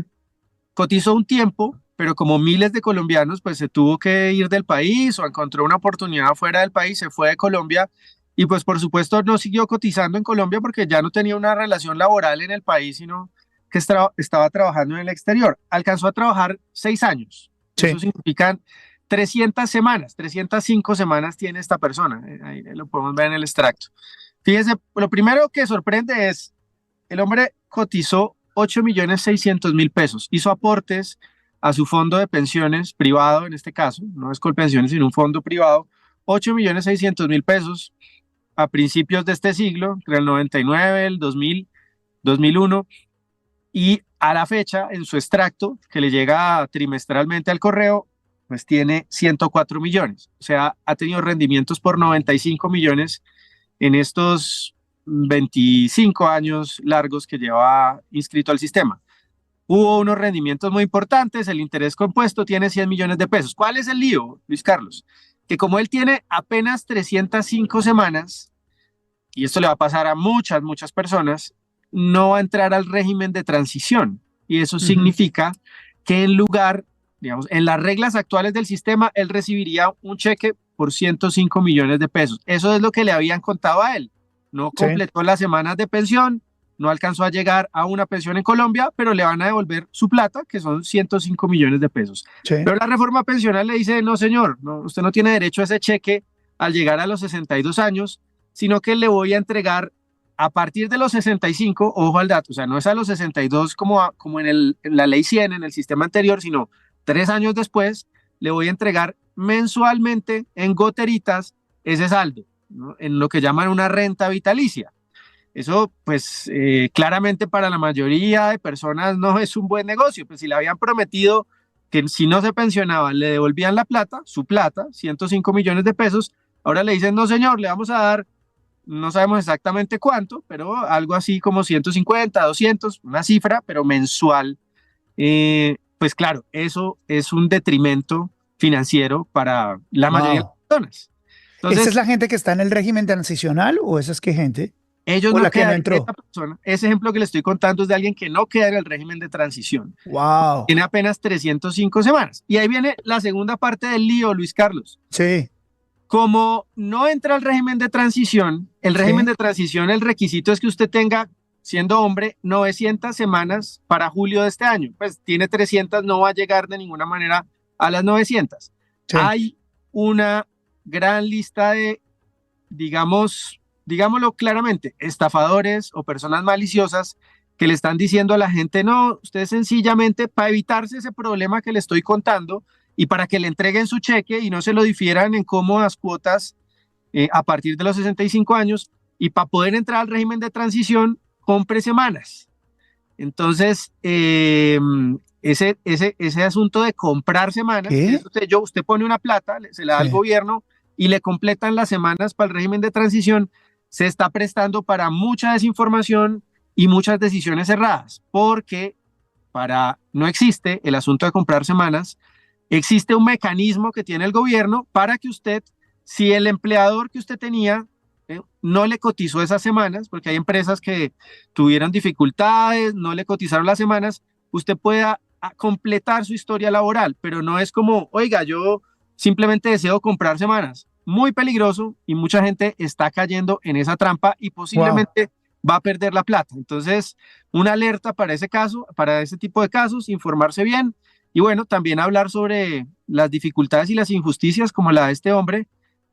Cotizó un tiempo, pero como miles de colombianos, pues se tuvo que ir del país o encontró una oportunidad fuera del país, se fue de Colombia y pues por supuesto no siguió cotizando en Colombia porque ya no tenía una relación laboral en el país, sino que estaba trabajando en el exterior. Alcanzó a trabajar 6 años. Sí. Eso significa 300 semanas, 305 semanas tiene esta persona. Ahí lo podemos ver en el extracto. Fíjese, lo primero que sorprende es, el hombre cotizó 8.600.000 pesos, hizo aportes a su fondo de pensiones privado, en este caso, no es Colpensiones, sino un fondo privado, 8.600.000 pesos a principios de este siglo, entre el 99, el 2000, 2001, y a la fecha, en su extracto, que le llega trimestralmente al correo, pues tiene 104 millones, o sea, ha tenido rendimientos por 95 millones en estos 25 años largos que lleva inscrito al sistema. Hubo unos rendimientos muy importantes, el interés compuesto tiene 100 millones de pesos. ¿Cuál es el lío, Luis Carlos? Que como él tiene apenas 305 semanas, y esto le va a pasar a muchas personas, no va a entrar al régimen de transición. Y eso significa que en lugar, digamos, en las reglas actuales del sistema, él recibiría un cheque por 105 millones de pesos. Eso es lo que le habían contado a él. No completó las semanas de pensión, no alcanzó a llegar a una pensión en Colombia, pero le van a devolver su plata, que son 105 millones de pesos. Sí. Pero la reforma pensional le dice, no señor, no, usted no tiene derecho a ese cheque al llegar a los 62 años, sino que le voy a entregar a partir de los 65, ojo al dato, o sea, no es a los 62 como en la ley 100, en el sistema anterior, sino 3 años después, le voy a entregar mensualmente en goteritas ese saldo, ¿no? En lo que llaman una renta vitalicia. Eso, pues, claramente para la mayoría de personas no es un buen negocio. Pues si le habían prometido que si no se pensionaba le devolvían la plata, su plata, 105 millones de pesos, ahora le dicen, no señor, le vamos a dar, no sabemos exactamente cuánto, pero algo así como 150, 200, una cifra, pero mensual. Pues claro, eso es un detrimento financiero para la mayoría de las personas. Entonces, ¿esa es la gente que está en el régimen transicional o esa es qué gente? ellos ¿O no la que no quedan, entró? esta persona, ese ejemplo que le estoy contando es de alguien que no queda en el régimen de transición. Wow. Tiene apenas 305 semanas. Y ahí viene la segunda parte del lío, Luis Carlos. Sí. Como no entra al régimen de transición, el régimen de transición, el requisito es que usted tenga, siendo hombre, 900 semanas para julio de este año. Pues tiene 300, no va a llegar de ninguna manera a las 900. Sí. Hay una gran lista de, digámoslo claramente, estafadores o personas maliciosas que le están diciendo a la gente, no, usted sencillamente, para evitarse ese problema que le estoy contando y para que le entreguen su cheque y no se lo difieran en cómodas cuotas a partir de los 65 años, y para poder entrar al régimen de transición, compre semanas. Entonces, ese asunto de comprar semanas, usted pone una plata, se la da al gobierno y le completan las semanas para el régimen de transición, se está prestando para mucha desinformación y muchas decisiones erradas, porque no existe el asunto de comprar semanas, existe un mecanismo que tiene el gobierno para que usted, si el empleador que usted tenía no le cotizó esas semanas, porque hay empresas que tuvieron dificultades, no le cotizaron las semanas, usted pueda completar su historia laboral, pero no es como, oiga, yo simplemente deseo comprar semanas. Muy peligroso y mucha gente está cayendo en esa trampa y posiblemente va a perder la plata. Entonces, una alerta para ese caso, para ese tipo de casos, informarse bien y bueno, también hablar sobre las dificultades y las injusticias como la de este hombre,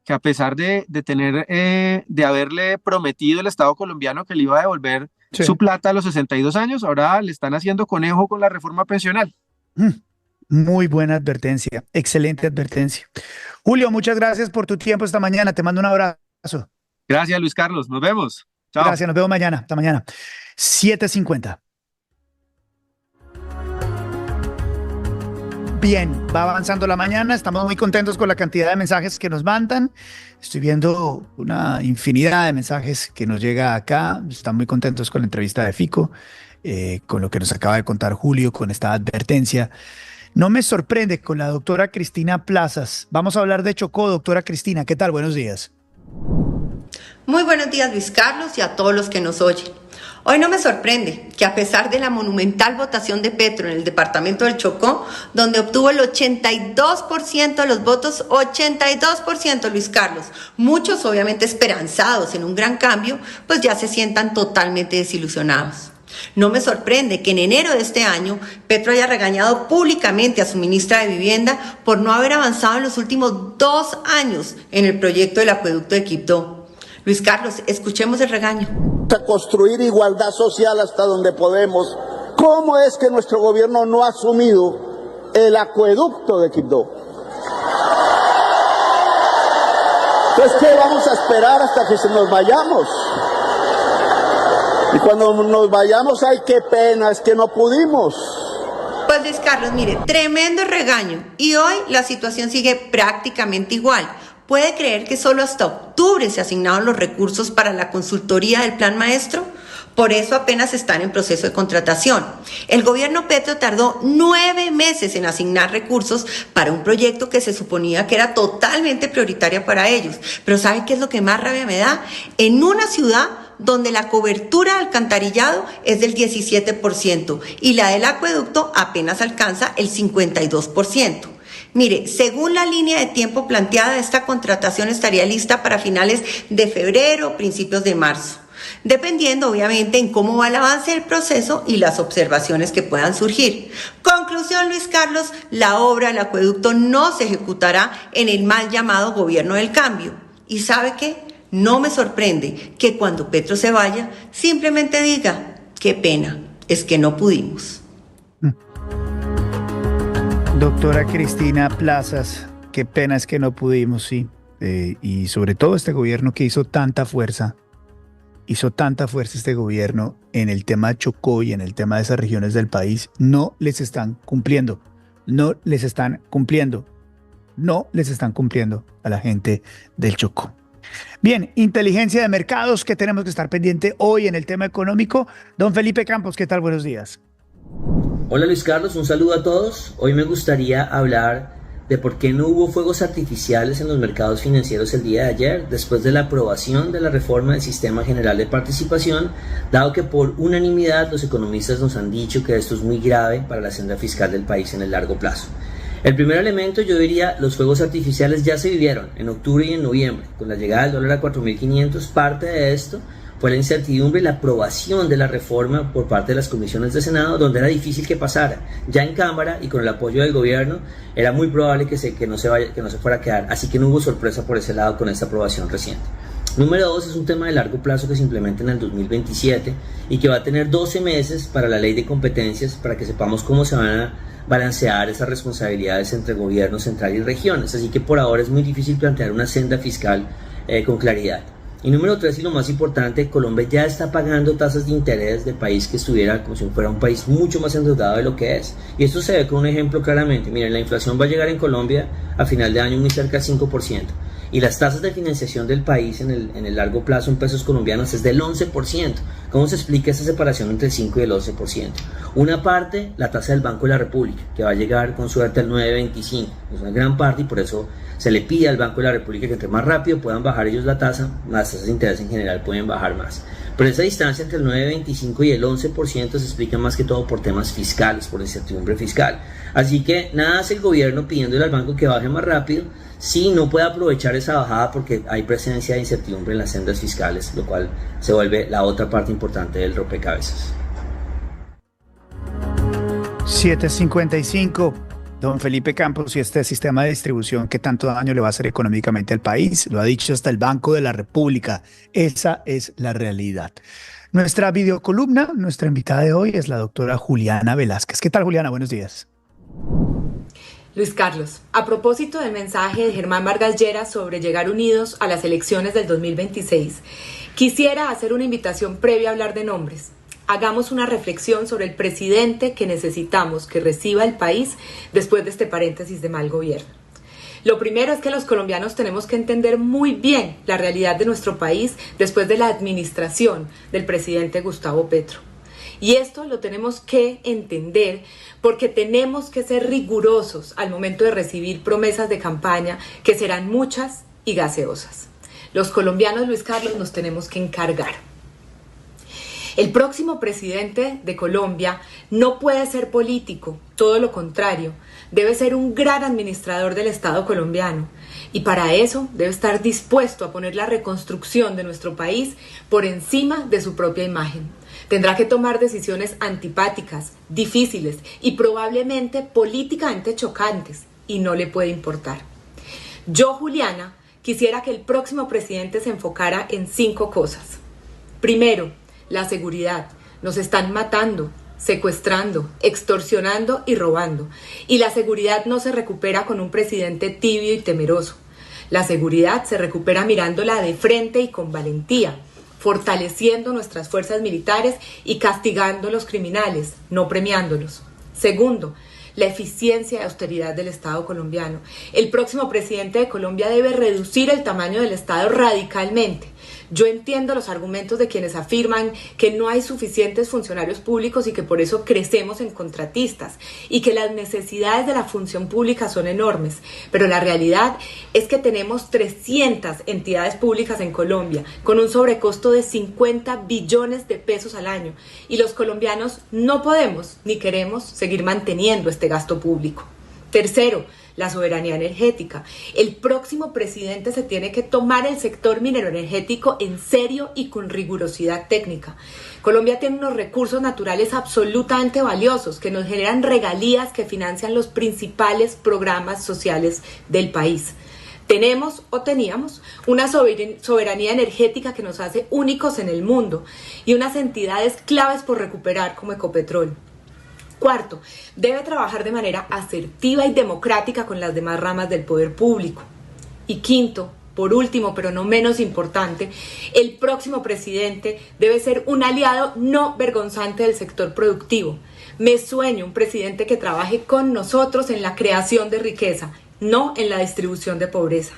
que a pesar de haberle prometido el Estado colombiano que le iba a devolver su plata a los 62 años, ahora le están haciendo conejo con la reforma pensional. Muy buena advertencia, excelente advertencia. Julio, muchas gracias por tu tiempo esta mañana, te mando un abrazo. Gracias, Luis Carlos, nos vemos. Chao. Gracias, nos vemos mañana, hasta mañana. 7:50. Bien, va avanzando la mañana, estamos muy contentos con la cantidad de mensajes que nos mandan. Estoy viendo una infinidad de mensajes que nos llega acá. Están muy contentos con la entrevista de Fico, con lo que nos acaba de contar Julio, con esta advertencia. No me sorprende con la doctora Cristina Plazas. Vamos a hablar de Chocó, doctora Cristina. ¿Qué tal? Buenos días. Muy buenos días, Luis Carlos, y a todos los que nos oyen. Hoy no me sorprende que a pesar de la monumental votación de Petro en el departamento del Chocó, donde obtuvo el 82% de los votos, 82%, Luis Carlos, muchos obviamente esperanzados en un gran cambio, pues ya se sientan totalmente desilusionados. No me sorprende que en enero de este año Petro haya regañado públicamente a su ministra de Vivienda por no haber avanzado en los últimos 2 años en el proyecto del acueducto de Quibdó. Luis Carlos, escuchemos el regaño. A construir igualdad social hasta donde podemos. ¿Cómo es que nuestro gobierno no ha asumido el acueducto de Quibdó? Entonces, ¿qué vamos a esperar hasta que nos vayamos? Y cuando nos vayamos, ¡ay, qué pena! Es que no pudimos. Pues Luis Carlos, mire, tremendo regaño. Y hoy la situación sigue prácticamente igual. ¿Puede creer que solo hasta octubre se asignaron los recursos para la consultoría del Plan Maestro? Por eso apenas están en proceso de contratación. El gobierno Petro tardó 9 meses en asignar recursos para un proyecto que se suponía que era totalmente prioritario para ellos. Pero ¿sabe qué es lo que más rabia me da? En una ciudad donde la cobertura de alcantarillado es del 17% y la del acueducto apenas alcanza el 52%. Mire, según la línea de tiempo planteada, esta contratación estaría lista para finales de febrero o principios de marzo, dependiendo obviamente en cómo va el avance del proceso y las observaciones que puedan surgir. Conclusión, Luis Carlos, la obra del acueducto no se ejecutará en el mal llamado gobierno del cambio. ¿Y sabe qué? No me sorprende que cuando Petro se vaya, simplemente diga, qué pena, es que no pudimos. Doctora Cristina Plazas, qué pena es que no pudimos, sí. Y sobre todo este gobierno que hizo tanta fuerza este gobierno en el tema de Chocó y en el tema de esas regiones del país, no les están cumpliendo a la gente del Chocó. Bien, inteligencia de mercados que tenemos que estar pendiente hoy en el tema económico. Don Felipe Campos, ¿qué tal? Buenos días. Hola Luis Carlos, un saludo a todos. Hoy me gustaría hablar de por qué no hubo fuegos artificiales en los mercados financieros el día de ayer, después de la aprobación de la reforma del Sistema General de Participación, dado que por unanimidad los economistas nos han dicho que esto es muy grave para la senda fiscal del país en el largo plazo. El primer elemento, yo diría, los fuegos artificiales ya se vivieron en octubre y en noviembre. Con la llegada del dólar a 4.500, parte de esto fue la incertidumbre y la aprobación de la reforma por parte de las comisiones de Senado, donde era difícil que pasara. Ya en Cámara y con el apoyo del gobierno era muy probable que no se fuera a quedar, así que no hubo sorpresa por ese lado con esta aprobación reciente. Número 2 es un tema de largo plazo que se implementa en el 2027 y que va a tener 12 meses para la ley de competencias para que sepamos cómo se van a balancear esas responsabilidades entre gobierno central y regiones, así que por ahora es muy difícil plantear una senda fiscal con claridad. Y número 3, y lo más importante, Colombia ya está pagando tasas de interés de país que estuviera como si fuera un país mucho más endeudado de lo que es. Y esto se ve con un ejemplo claramente. Miren, la inflación va a llegar en Colombia a final de año muy cerca del 5%. Y las tasas de financiación del país en el largo plazo en pesos colombianos es del 11%. ¿Cómo se explica esa separación entre el 5 y el 11%? Una parte, la tasa del Banco de la República, que va a llegar con suerte al 9.25. Es una gran parte y por eso se le pide al Banco de la República que entre más rápido puedan bajar ellos la tasa, las tasas de interés en general pueden bajar más. Pero esa distancia entre el 9.25 y el 11% se explica más que todo por temas fiscales, por incertidumbre fiscal. Así que nada hace el gobierno pidiéndole al banco que baje más rápido si no puede aprovechar esa bajada porque hay presencia de incertidumbre en las sendas fiscales, lo cual se vuelve la otra parte importante del rompecabezas. 7:55. Don Felipe Campos, y este sistema de distribución que tanto daño le va a hacer económicamente al país, lo ha dicho hasta el Banco de la República. Esa es la realidad. Nuestra videocolumna, nuestra invitada de hoy es la doctora Juliana Velázquez. ¿Qué tal, Juliana? Buenos días. Luis Carlos, a propósito del mensaje de Germán Vargas Lleras sobre llegar unidos a las elecciones del 2026, quisiera hacer una invitación previa a hablar de nombres. Hagamos una reflexión sobre el presidente que necesitamos que reciba el país después de este paréntesis de mal gobierno. Lo primero es que los colombianos tenemos que entender muy bien la realidad de nuestro país después de la administración del presidente Gustavo Petro. Y esto lo tenemos que entender porque tenemos que ser rigurosos al momento de recibir promesas de campaña que serán muchas y gaseosas. Los colombianos, Luis Carlos, nos tenemos que encargar. El próximo presidente de Colombia no puede ser político, todo lo contrario, debe ser un gran administrador del Estado colombiano y para eso debe estar dispuesto a poner la reconstrucción de nuestro país por encima de su propia imagen. Tendrá que tomar decisiones antipáticas, difíciles y probablemente políticamente chocantes y no le puede importar. Yo, Juliana, quisiera que el próximo presidente se enfocara en 5 cosas. Primero, la seguridad. Nos están matando, secuestrando, extorsionando y robando. Y la seguridad no se recupera con un presidente tibio y temeroso. La seguridad se recupera mirándola de frente y con valentía, fortaleciendo nuestras fuerzas militares y castigando a los criminales, no premiándolos. Segundo, la eficiencia y austeridad del Estado colombiano. El próximo presidente de Colombia debe reducir el tamaño del Estado radicalmente. Yo entiendo los argumentos de quienes afirman que no hay suficientes funcionarios públicos y que por eso crecemos en contratistas y que las necesidades de la función pública son enormes, pero la realidad es que tenemos 300 entidades públicas en Colombia con un sobrecosto de 50 billones de pesos al año y los colombianos no podemos ni queremos seguir manteniendo este gasto público. Tercero, la soberanía energética. El próximo presidente se tiene que tomar el sector minero-energético en serio y con rigurosidad técnica. Colombia tiene unos recursos naturales absolutamente valiosos que nos generan regalías que financian los principales programas sociales del país. Tenemos o teníamos una soberanía energética que nos hace únicos en el mundo y unas entidades claves por recuperar como Ecopetrol. Cuarto, debe trabajar de manera asertiva y democrática con las demás ramas del poder público. Y quinto, por último, pero no menos importante, el próximo presidente debe ser un aliado no vergonzante del sector productivo. Me sueño un presidente que trabaje con nosotros en la creación de riqueza, no en la distribución de pobreza.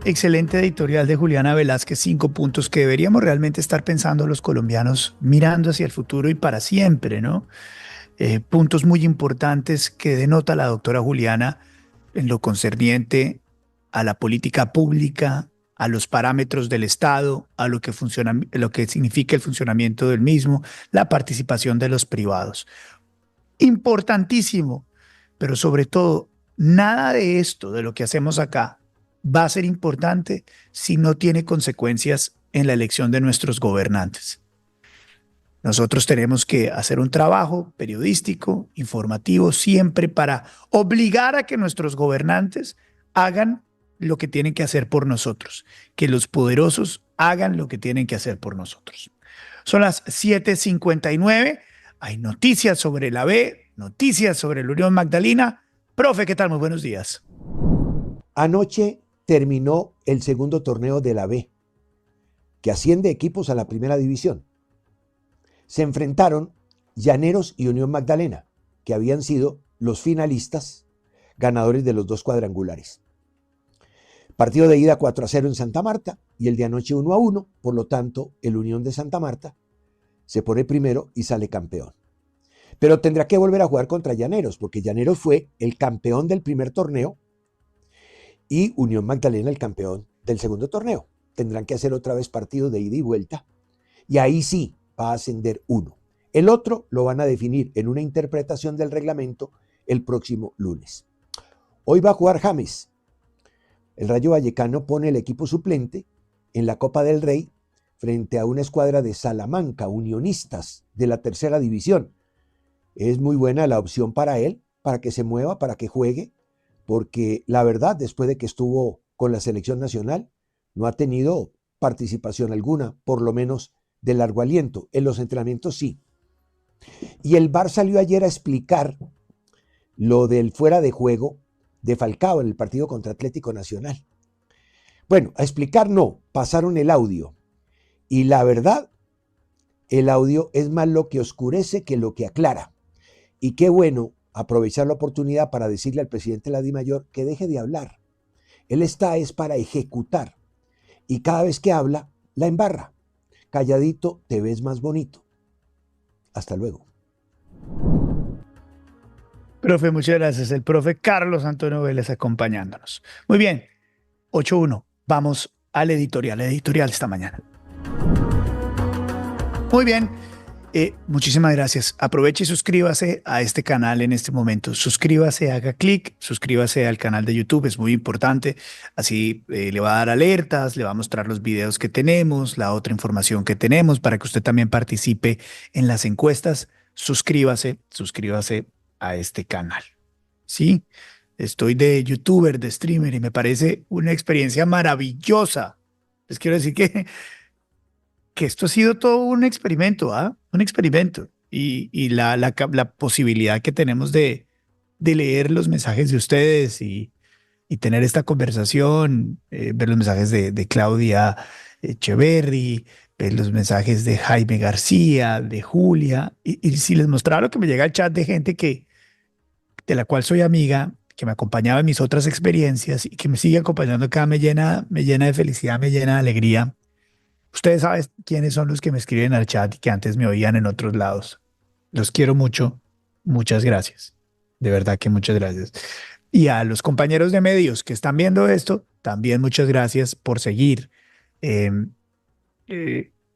Excelente editorial de Juliana Velázquez, 5 puntos que deberíamos realmente estar pensando los colombianos, mirando hacia el futuro y para siempre, ¿no? Puntos muy importantes que denota la doctora Juliana en lo concerniente a la política pública, a los parámetros del Estado, a lo que significa el funcionamiento del mismo, la participación de los privados. Importantísimo, pero sobre todo, nada de esto, de lo que hacemos acá, va a ser importante si no tiene consecuencias en la elección de nuestros gobernantes. Nosotros tenemos que hacer un trabajo periodístico, informativo, siempre para obligar a que nuestros gobernantes hagan lo que tienen que hacer por nosotros, que los poderosos hagan lo que tienen que hacer por nosotros. Son las 7:59, hay noticias sobre la B, noticias sobre la Unión Magdalena. Profe, ¿qué tal? Muy buenos días. Anoche terminó el segundo torneo de la B, que asciende equipos a la primera división. Se enfrentaron Llaneros y Unión Magdalena, que habían sido los finalistas ganadores de los 2 cuadrangulares. Partido de ida 4-0 en Santa Marta y el de anoche 1-1, por lo tanto el Unión de Santa Marta se pone primero y sale campeón. Pero tendrá que volver a jugar contra Llaneros, porque Llaneros fue el campeón del primer torneo y Unión Magdalena el campeón del segundo torneo. Tendrán que hacer otra vez partido de ida y vuelta y ahí sí va a ascender uno. El otro lo van a definir en una interpretación del reglamento el próximo lunes. Hoy va a jugar James. El Rayo Vallecano pone el equipo suplente en la Copa del Rey frente a una escuadra de Salamanca, Unionistas, de la tercera división. Es muy buena la opción para él, para que se mueva, para que juegue, porque la verdad, después de que estuvo con la selección nacional, no ha tenido participación alguna, por lo menos de largo aliento. En los entrenamientos sí. Y el VAR salió ayer a explicar lo del fuera de juego de Falcao en el partido contra Atlético Nacional. Bueno, a explicar no, pasaron el audio. Y la verdad, el audio es más lo que oscurece que lo que aclara. Y qué bueno aprovechar la oportunidad para decirle al presidente de la DIMAYOR que deje de hablar. Él es para ejecutar. Y cada vez que habla, la embarra. Calladito te ves más bonito. Hasta luego. Profe, muchas gracias. El profe Carlos Antonio Vélez acompañándonos. Muy bien, 8-1. Vamos al editorial esta mañana. Muy bien, muchísimas gracias. Aproveche y suscríbase a este canal en este momento. Suscríbase, haga clic, suscríbase al canal de YouTube, es muy importante. Así le va a dar alertas, le va a mostrar los videos que tenemos, la otra información que tenemos para que usted también participe en las encuestas. Suscríbase a este canal. ¿Sí? Estoy de youtuber, de streamer y me parece una experiencia maravillosa. Les quiero decir que esto ha sido todo un experimento, ¿ah? Un experimento. Y la posibilidad que tenemos de leer los mensajes de ustedes y tener esta conversación, ver los mensajes de Claudia Echeverry, ver los mensajes de Jaime García, de Julia, y si les mostrara lo que me llega al chat de gente de la cual soy amiga, que me acompañaba en mis otras experiencias y que me sigue acompañando acá, me llena de felicidad, me llena de alegría. Ustedes saben quiénes son los que me escriben al chat y que antes me oían en otros lados. Los quiero mucho. Muchas gracias. De verdad que muchas gracias. Y a los compañeros de medios que están viendo esto, también muchas gracias por seguir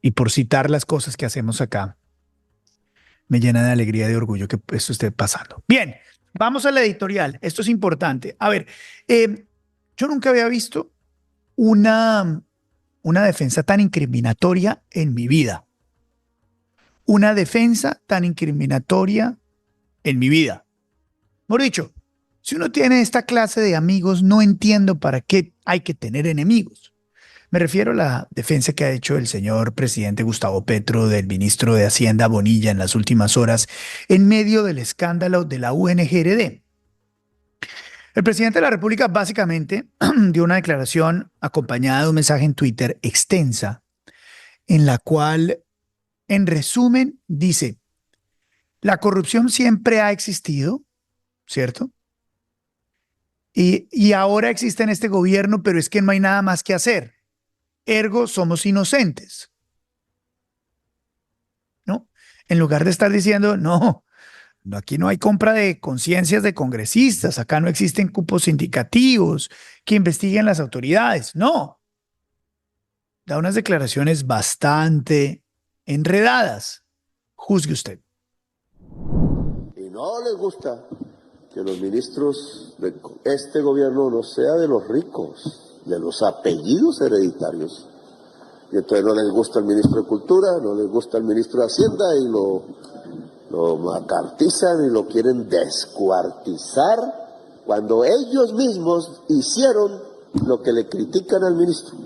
y por citar las cosas que hacemos acá. Me llena de alegría y de orgullo que esto esté pasando. Bien, vamos a la editorial. Esto es importante. A ver, yo nunca había visto una defensa tan incriminatoria en mi vida. Una defensa tan incriminatoria en mi vida. Mejor dicho, si uno tiene esta clase de amigos, no entiendo para qué hay que tener enemigos. Me refiero a la defensa que ha hecho el señor presidente Gustavo Petro del ministro de Hacienda Bonilla en las últimas horas en medio del escándalo de la UNGRD. El presidente de la República básicamente dio una declaración acompañada de un mensaje en Twitter extensa en la cual, en resumen, dice: la corrupción siempre ha existido, ¿cierto? Y ahora existe en este gobierno, pero es que no hay nada más que hacer. Ergo, somos inocentes. ¿No? En lugar de estar diciendo, no, aquí no hay compra de conciencias de congresistas, acá no existen cupos indicativos que investiguen las autoridades. No. Da unas declaraciones bastante enredadas. Juzgue usted. Y no les gusta que los ministros de este gobierno no sea de los ricos, de los apellidos hereditarios. Y entonces no les gusta el ministro de Cultura, no les gusta el ministro de Hacienda y lo macartizan y lo quieren descuartizar cuando ellos mismos hicieron lo que le critican al ministro.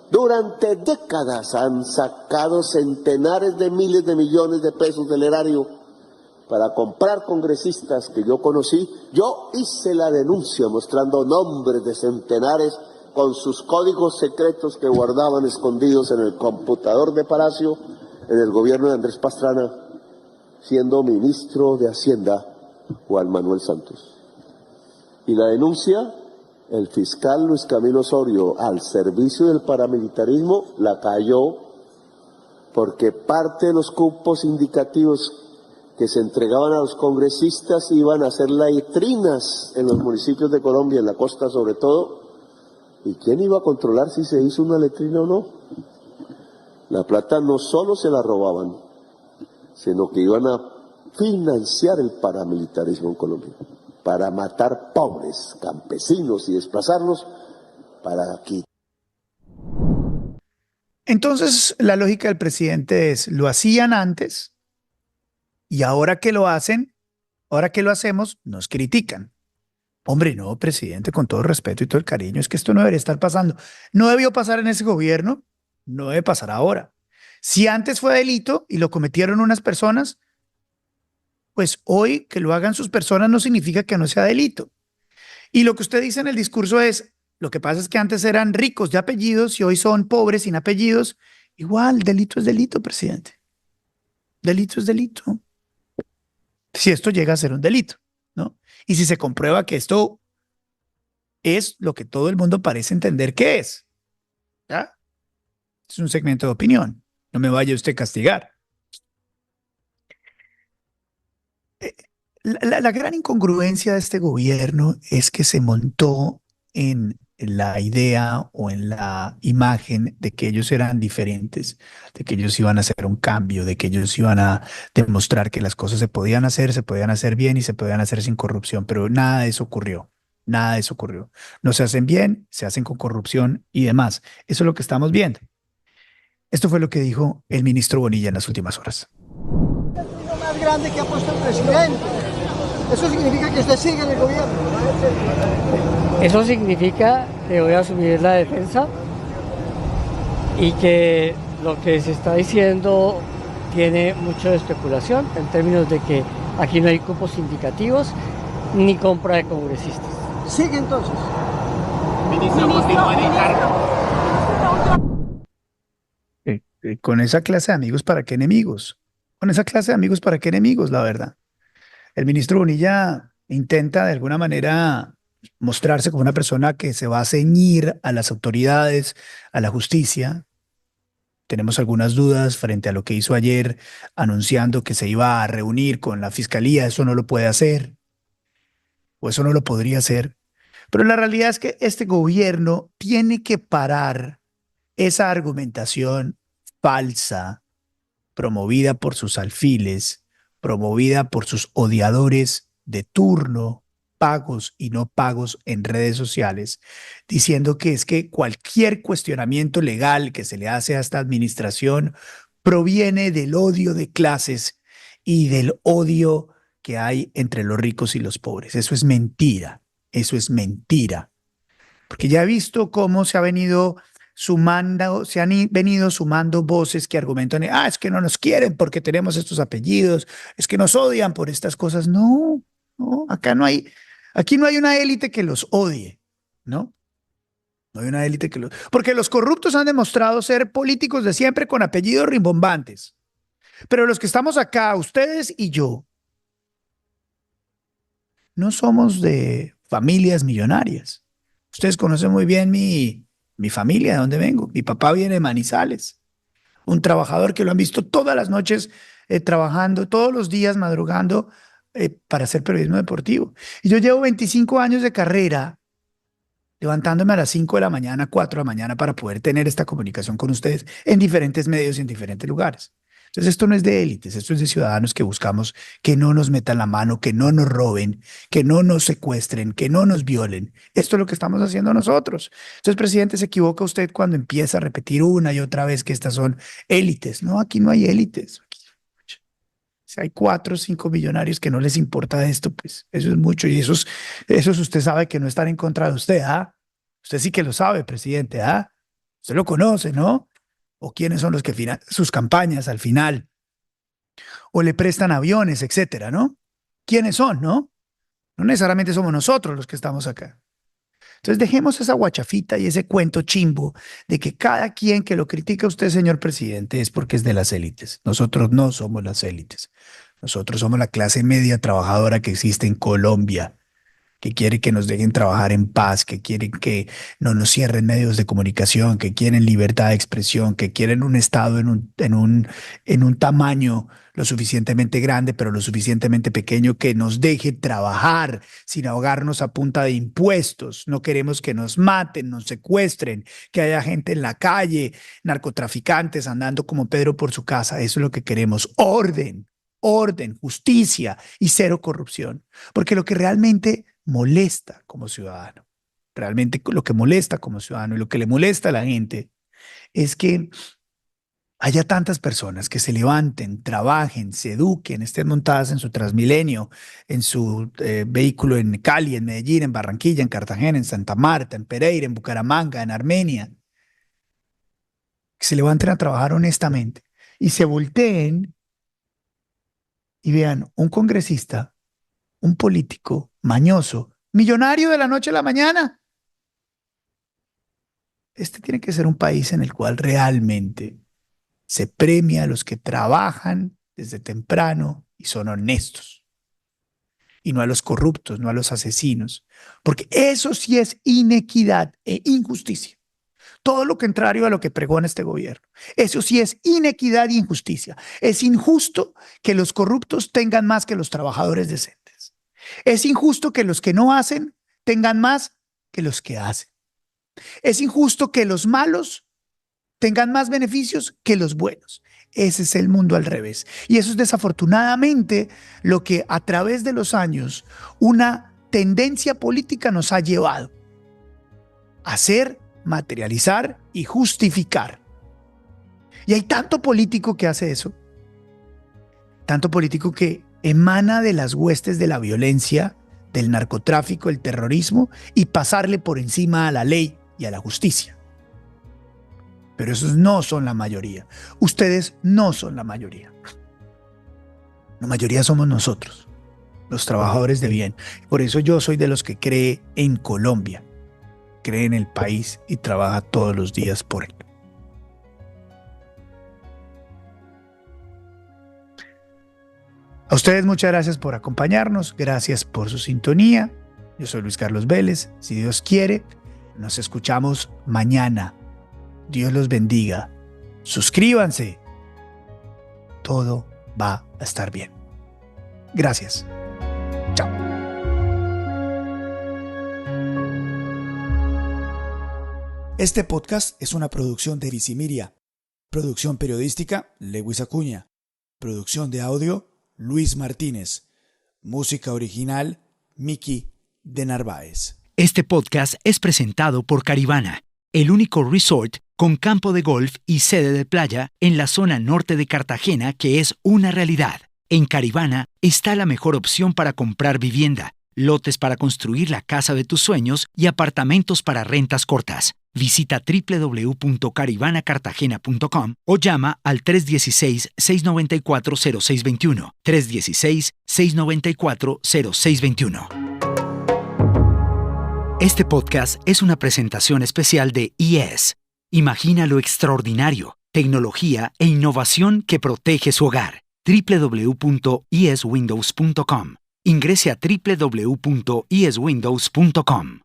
Durante décadas han sacado centenares de miles de millones de pesos del erario para comprar congresistas que yo conocí. Yo hice la denuncia mostrando nombres de centenares con sus códigos secretos que guardaban escondidos en el computador de Palacio en el gobierno de Andrés Pastrana, siendo ministro de Hacienda Juan Manuel Santos. Y la denuncia, el fiscal Luis Camilo Osorio, al servicio del paramilitarismo, la cayó porque parte de los cupos indicativos que se entregaban a los congresistas iban a hacer letrinas en los municipios de Colombia, en la costa sobre todo. ¿Y quién iba a controlar si se hizo una letrina o no? La plata no solo se la robaban, sino que iban a financiar el paramilitarismo en Colombia, para matar pobres, campesinos y desplazarlos para aquí. Entonces, la lógica del presidente es, lo hacían antes y ahora que lo hacen, ahora que lo hacemos, nos critican. Hombre, no, presidente, con todo el respeto y todo el cariño, es que esto no debería estar pasando. No debió pasar en ese gobierno, no debe pasar ahora. Si antes fue delito y lo cometieron unas personas, pues hoy que lo hagan sus personas no significa que no sea delito. Y lo que usted dice en el discurso es, lo que pasa es que antes eran ricos de apellidos y hoy son pobres sin apellidos. Igual, delito es delito, presidente. Delito es delito. Si esto llega a ser un delito, ¿no? Y si se comprueba que esto es lo que todo el mundo parece entender que es, ¿ya? Es un segmento de opinión. No me vaya usted a castigar. La gran incongruencia de este gobierno es que se montó en la idea o en la imagen de que ellos eran diferentes, de que ellos iban a hacer un cambio, de que ellos iban a demostrar que las cosas se podían hacer bien y se podían hacer sin corrupción, pero nada de eso ocurrió. Nada de eso ocurrió. No se hacen bien, se hacen con corrupción y demás. Eso es lo que estamos viendo. Esto fue lo que dijo el ministro Bonilla en las últimas horas. El tiro más grande que ha puesto el presidente. Eso significa que usted sigue en el gobierno. Eso significa que voy a asumir la defensa y que lo que se está diciendo tiene mucho de especulación en términos de que aquí no hay cupos indicativos ni compra de congresistas. Sigue entonces. Ministro, continúa en el cargo. Con esa clase de amigos, ¿para qué enemigos? Con esa clase de amigos, ¿para qué enemigos, la verdad? El ministro Bonilla intenta de alguna manera mostrarse como una persona que se va a ceñir a las autoridades, a la justicia. Tenemos algunas dudas frente a lo que hizo ayer anunciando que se iba a reunir con la fiscalía. Eso no lo puede hacer, o eso no lo podría hacer. Pero la realidad es que este gobierno tiene que parar esa argumentación falsa, promovida por sus alfiles, promovida por sus odiadores de turno, pagos y no pagos en redes sociales, diciendo que es que cualquier cuestionamiento legal que se le hace a esta administración proviene del odio de clases y del odio que hay entre los ricos y los pobres. Eso es mentira, eso es mentira. Porque ya he visto cómo se han venido sumando voces que argumentan, es que no nos quieren porque tenemos estos apellidos, es que nos odian por estas cosas. No, no, aquí no hay una élite que los odie, ¿no? No hay una élite que los... Porque los corruptos han demostrado ser políticos de siempre con apellidos rimbombantes. Pero los que estamos acá, ustedes y yo, no somos de familias millonarias. Ustedes conocen muy bien mi familia, de dónde vengo. Mi papá viene de Manizales, un trabajador que lo han visto todas las noches trabajando, todos los días madrugando para hacer periodismo deportivo. Y yo llevo 25 años de carrera levantándome a las 5 de la mañana, 4 de la mañana para poder tener esta comunicación con ustedes en diferentes medios y en diferentes lugares. Entonces esto no es de élites, esto es de ciudadanos que buscamos que no nos metan la mano, que no nos roben, que no nos secuestren, que no nos violen. Esto es lo que estamos haciendo nosotros. Entonces, presidente, se equivoca usted cuando empieza a repetir una y otra vez que estas son élites. No, aquí no hay élites. Si hay 4 o 5 millonarios que no les importa esto, pues eso es mucho. Y esos usted sabe que no están en contra de usted, ¿ah? Usted sí que lo sabe, presidente, ¿ah? Usted lo conoce, ¿no? O quiénes son los que financian sus campañas al final, o le prestan aviones, etcétera, ¿no? ¿Quiénes son, no? No necesariamente somos nosotros los que estamos acá. Entonces dejemos esa guachafita y ese cuento chimbo de que cada quien que lo critica a usted, señor presidente, es porque es de las élites. Nosotros no somos las élites. Nosotros somos la clase media trabajadora que existe en Colombia, que quiere que nos dejen trabajar en paz, que quieren que no nos cierren medios de comunicación, que quieren libertad de expresión, que quieren un Estado en un tamaño lo suficientemente grande, pero lo suficientemente pequeño que nos deje trabajar sin ahogarnos a punta de impuestos. No queremos que nos maten, nos secuestren, que haya gente en la calle, narcotraficantes andando como Pedro por su casa. Eso es lo que queremos. Orden, justicia y cero corrupción. Porque lo que realmente molesta como ciudadano, realmente lo que molesta como ciudadano y lo que le molesta a la gente es que haya tantas personas que se levanten, trabajen, se eduquen, estén montadas en su Transmilenio, en su vehículo en Cali, en Medellín, en Barranquilla, en Cartagena, en Santa Marta, en Pereira, en Bucaramanga, en Armenia. Que se levanten a trabajar honestamente y se volteen y vean un congresista, un político mañoso, millonario de la noche a la mañana. Este tiene que ser un país en el cual realmente se premia a los que trabajan desde temprano y son honestos. Y no a los corruptos, no a los asesinos. Porque eso sí es inequidad e injusticia. Todo lo contrario a lo que pregona este gobierno. Eso sí es inequidad e injusticia. Es injusto que los corruptos tengan más que los trabajadores decentes. Es injusto que los que no hacen tengan más que los que hacen. Es injusto que los malos tengan más beneficios que los buenos. Ese es el mundo al revés. Y eso es desafortunadamente lo que a través de los años una tendencia política nos ha llevado a hacer, materializar y justificar. Y hay tanto político que hace eso, tanto político que emana de las huestes de la violencia, del narcotráfico, el terrorismo y pasarle por encima a la ley y a la justicia. Pero esos no son la mayoría. Ustedes no son la mayoría. La mayoría somos nosotros, los trabajadores de bien. Por eso yo soy de los que cree en Colombia, cree en el país y trabaja todos los días por él. A ustedes muchas gracias por acompañarnos, gracias por su sintonía. Yo soy Luis Carlos Vélez. Si Dios quiere, nos escuchamos mañana. Dios los bendiga. Suscríbanse. Todo va a estar bien. Gracias. Chao. Este podcast es una producción de Visimiria. Producción periodística, Lewis Acuña. Producción de audio, Luis Martínez. Música original, Miki de Narváez. Este podcast es presentado por Caribana, el único resort con campo de golf y sede de playa en la zona norte de Cartagena que es una realidad. En Caribana está la mejor opción para comprar vivienda, lotes para construir la casa de tus sueños y apartamentos para rentas cortas. Visita www.caribanacartagena.com o llama al 316-694-0621. 316-694-0621. Este podcast es una presentación especial de IES. Imagina lo extraordinario, tecnología e innovación que protege su hogar. www.ieswindows.com. Ingrese a www.ieswindows.com.